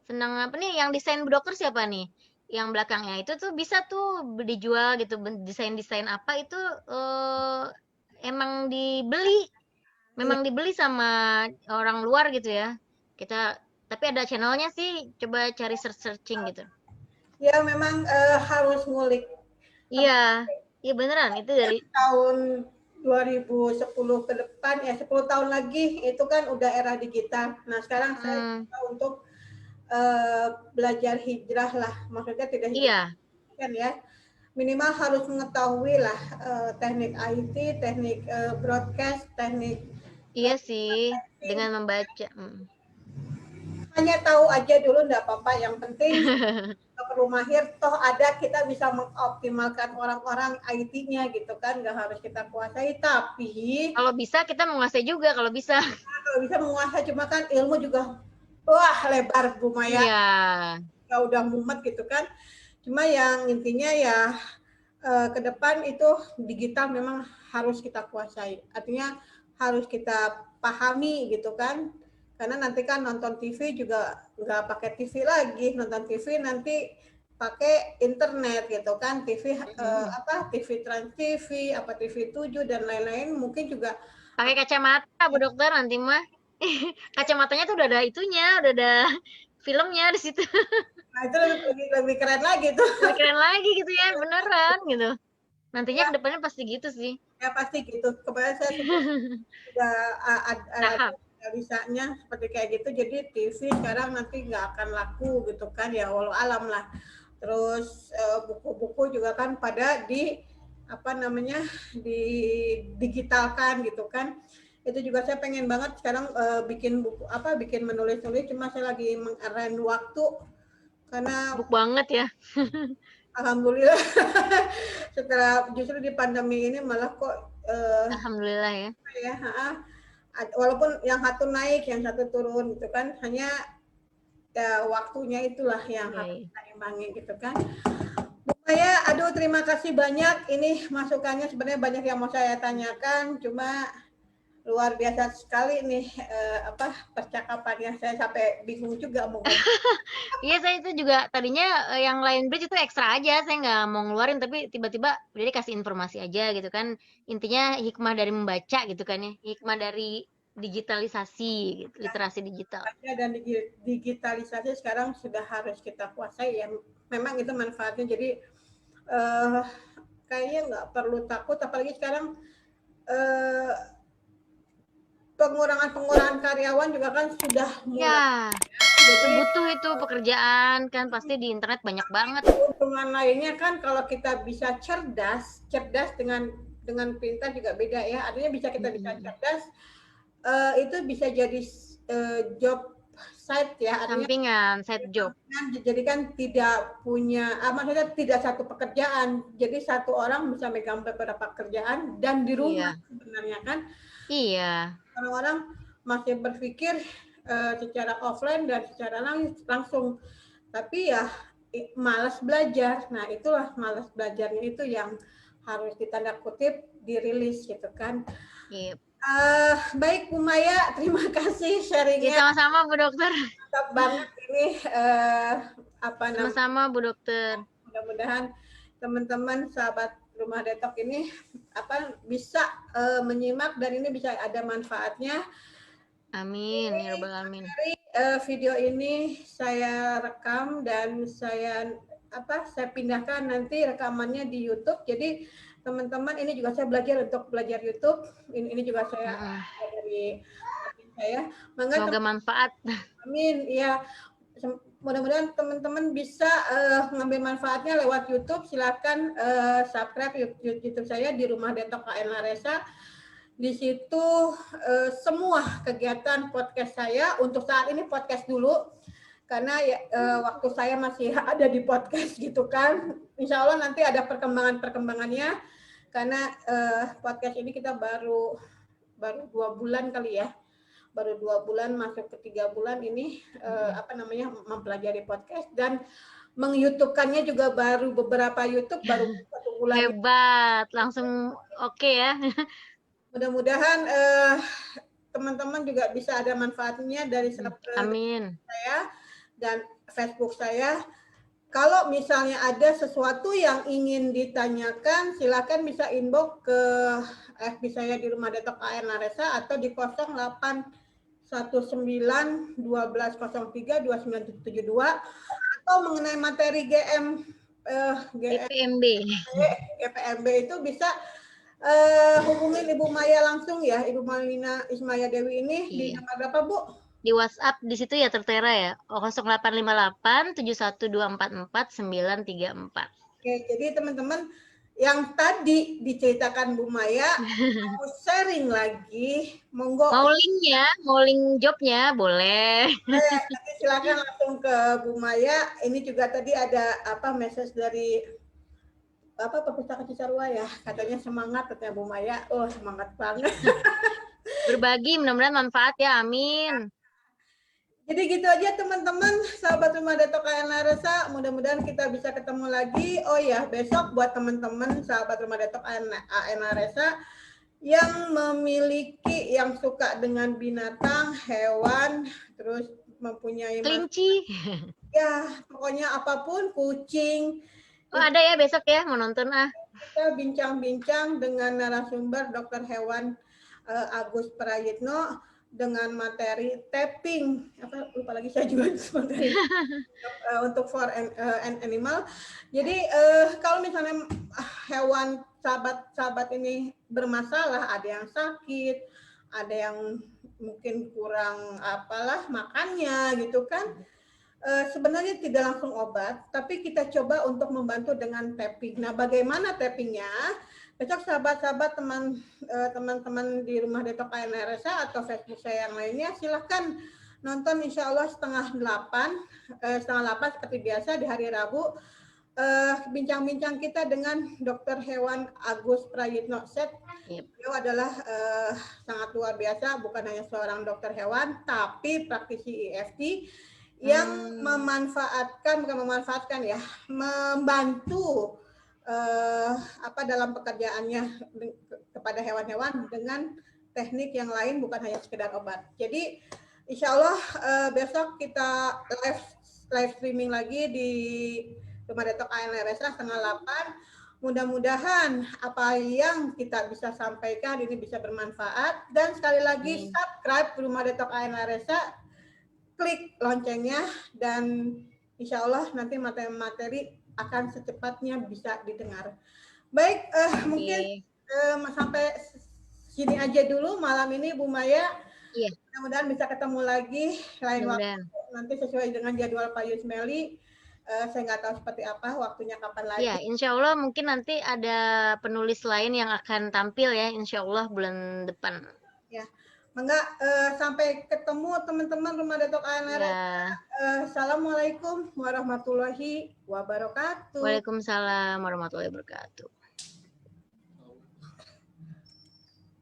seneng apa nih, yang desain Bu Dokter siapa nih? Yang belakangnya itu tuh bisa tuh dijual gitu, desain-desain apa itu, emang dibeli. Iya, Memang dibeli sama orang luar gitu ya. Kita tapi ada channelnya sih, coba cari searching gitu. ya memang harus ngulik. Iya, iya beneran itu dari Tahun 2010 ke depan ya 10 tahun lagi itu kan udah era digital. Nah sekarang saya hmm, coba untuk belajar hijrah lah, maksudnya tidak hijrah iya, kan ya, minimal harus mengetahui lah teknik IT, teknik broadcast, teknik iya sih marketing. dengan membaca. Hanya tahu aja dulu enggak apa-apa, yang penting nggak perlu mahir, toh ada kita bisa mengoptimalkan orang-orang IT-nya gitu kan, nggak harus kita kuasai, tapi Kalau bisa kita menguasai juga kalau bisa. kalau bisa menguasai, cuma kan ilmu juga wah lebar Bu Maya, Iya, ya udah mumet gitu kan. Cuma yang intinya ya ke depan itu digital memang harus kita kuasai. Artinya harus kita pahami gitu kan. Karena nanti kan nonton TV juga nggak pakai TV lagi, nonton TV nanti pakai internet gitu kan, TV TV Trans TV, apa TV 7 dan lain-lain mungkin juga pakai kacamata Bu Dokter nanti mah. Kacamatanya tuh udah ada itunya, udah ada filmnya di situ. nah itu lebih keren lagi tuh. Lebih keren lagi gitu ya, beneran gitu. Nantinya kedepannya pasti gitu sih. Ya pasti gitu. Kemudian saya sudah Tahap. bisanya seperti kayak gitu. Jadi TV sekarang nanti nggak akan laku gitu kan ya, walau alam lah. Terus buku-buku juga kan pada di apa namanya digitalkan gitu kan. Itu juga saya pengen banget sekarang bikin buku bikin menulis-nulis, cuma saya lagi mengarrange waktu karena Sibuk banget ya. alhamdulillah setelah justru di pandemi ini malah kok Alhamdulillah ya. ya walaupun yang satu naik, yang satu turun gitu kan, hanya ya waktunya itulah yang harus kita imbangi gitu kan. Bu Maya, aduh terima kasih banyak. Ini masukannya sebenarnya banyak yang mau saya tanyakan, cuma luar biasa sekali nih percakapannya. Saya sampai bingung juga mau ngomong. Iya, saya itu juga tadinya yang lain bridge itu ekstra aja, saya nggak mau ngeluarin, tapi tiba-tiba udah dikasih informasi aja gitu kan. Intinya hikmah dari membaca gitu kan ya, hikmah dari digitalisasi, gitu, literasi digital. Dan digitalisasi sekarang sudah harus kita kuasai ya. Memang itu manfaatnya. Jadi kayaknya nggak perlu takut, apalagi sekarang pengurangan karyawan juga kan sudah mulai. Ya, Jadi butuh itu pekerjaan kan pasti di internet banyak banget. keuntungan lainnya kan kalau kita bisa cerdas dengan pintar juga beda ya. Artinya bisa bisa cerdas, itu bisa jadi job site ya. Artinya Sampingan, side job. jadi kan tidak punya, maksudnya tidak satu pekerjaan. Jadi satu orang bisa megang beberapa pekerjaan dan di rumah sebenarnya kan. Iya. Orang-orang masih berpikir secara offline dan secara langsung, tapi ya malas belajar. Nah itulah malas belajarnya itu yang harus ditanda kutip dirilis gitu kan. Yep. Baik Bu Maya, terima kasih sharingnya. Sama-sama Bu Dokter. Mantap banget ini Sama-sama Bu Dokter. Mudah-mudahan teman-teman sahabat Rumah Detok ini bisa menyimak dan ini bisa ada manfaatnya. Amin ya rabbal alamin. Video ini saya rekam dan saya pindahkan nanti rekamannya di YouTube. Jadi teman-teman, ini juga saya belajar untuk belajar YouTube. Ini juga saya dari saya. Semoga manfaat. Amin. Ya, mudah-mudahan teman-teman bisa mengambil manfaatnya lewat YouTube. Silakan subscribe YouTube saya di Rumah Detok KN Laresa. Di situ semua kegiatan podcast saya, untuk saat ini podcast dulu karena waktu saya masih ada di podcast gitu kan. Insya Allah nanti ada perkembangannya karena podcast ini kita baru 2 bulan kali ya, baru 2 bulan masuk ke 3 bulan ini mempelajari podcast dan meng-YouTube-kannya juga baru beberapa YouTube baru 1 bulan. Hebat, langsung oke ya. Mudah-mudahan teman-teman juga bisa ada manfaatnya dari Amin. saya dan Facebook saya. Kalau misalnya ada sesuatu yang ingin ditanyakan, silakan bisa inbox ke FB saya di Rumah Detok KN Laresa atau di 0819 1203 2972 atau mengenai materi GPMB itu bisa hubungin Ibu Maya langsung ya, Ibu Malina Ismaya Dewi ini di nomor berapa Bu? Di WhatsApp di situ ya tertera ya, 0858 71244 934. Oke, jadi teman-teman yang tadi diceritakan Bu Maya, mau sharing lagi, monggo. Mau linknya, mau link jobnya boleh. Nanti silakan langsung ke Bu Maya. Ini juga tadi ada message dari Perpustakaan Cisarua ya, katanya semangat katanya Bu Maya. Oh semangat banget. Berbagi mudah-mudahan manfaat ya, amin. Jadi gitu aja teman-teman, sahabat Rumah Detok KN Laresa, mudah-mudahan kita bisa ketemu lagi. Oh ya, besok buat teman-teman sahabat Rumah Detok KN Laresa yang memiliki, yang suka dengan binatang, hewan, terus mempunyai kelinci. Ya, pokoknya apapun, kucing. Oh, ada ya besok ya, mau nonton ah. Kita bincang-bincang dengan narasumber Dokter Hewan Agus Prayitno dengan materi tapping, lupa lagi saya juga materi untuk for and animal. Jadi kalau misalnya hewan sahabat ini bermasalah, ada yang sakit, ada yang mungkin kurang makannya gitu kan, sebenarnya tidak langsung obat, tapi kita coba untuk membantu dengan tapping. Nah, bagaimana tappingnya? Besok sahabat-sahabat teman-teman di Rumah Detok KN Laresa atau Facebook saya yang lainnya, silahkan nonton insya Allah setengah 8 seperti biasa di hari Rabu. bincang-bincang kita dengan Dokter Hewan Agus Prayitno Set. Yep. Beliau adalah sangat luar biasa, bukan hanya seorang dokter hewan, tapi praktisi EFT yang bukan memanfaatkan ya, membantu dalam pekerjaannya kepada hewan-hewan dengan teknik yang lain, bukan hanya sekedar obat. Jadi insya Allah besok kita live streaming lagi di Rumah Detok ANRSA setengah 8. Mudah-mudahan apa yang kita bisa sampaikan ini bisa bermanfaat. Dan sekali lagi subscribe Rumah Detok ANRSA, klik loncengnya, dan insya Allah nanti materi-materi akan secepatnya bisa didengar. Baik, mungkin sampai sini aja dulu malam ini Bu Maya. Iya. Mudah-mudahan bisa ketemu lagi lain waktu, nanti sesuai dengan jadwal Pak Yusmeli. Saya nggak tahu seperti apa waktunya kapan lagi. Ya, insya Allah mungkin nanti ada penulis lain yang akan tampil ya, insya Allah bulan depan. Ya, sampai ketemu teman-teman Rumah Detok ANRSA. Ya. Assalamualaikum warahmatullahi wabarakatuh. Waalaikumsalam warahmatullahi wabarakatuh.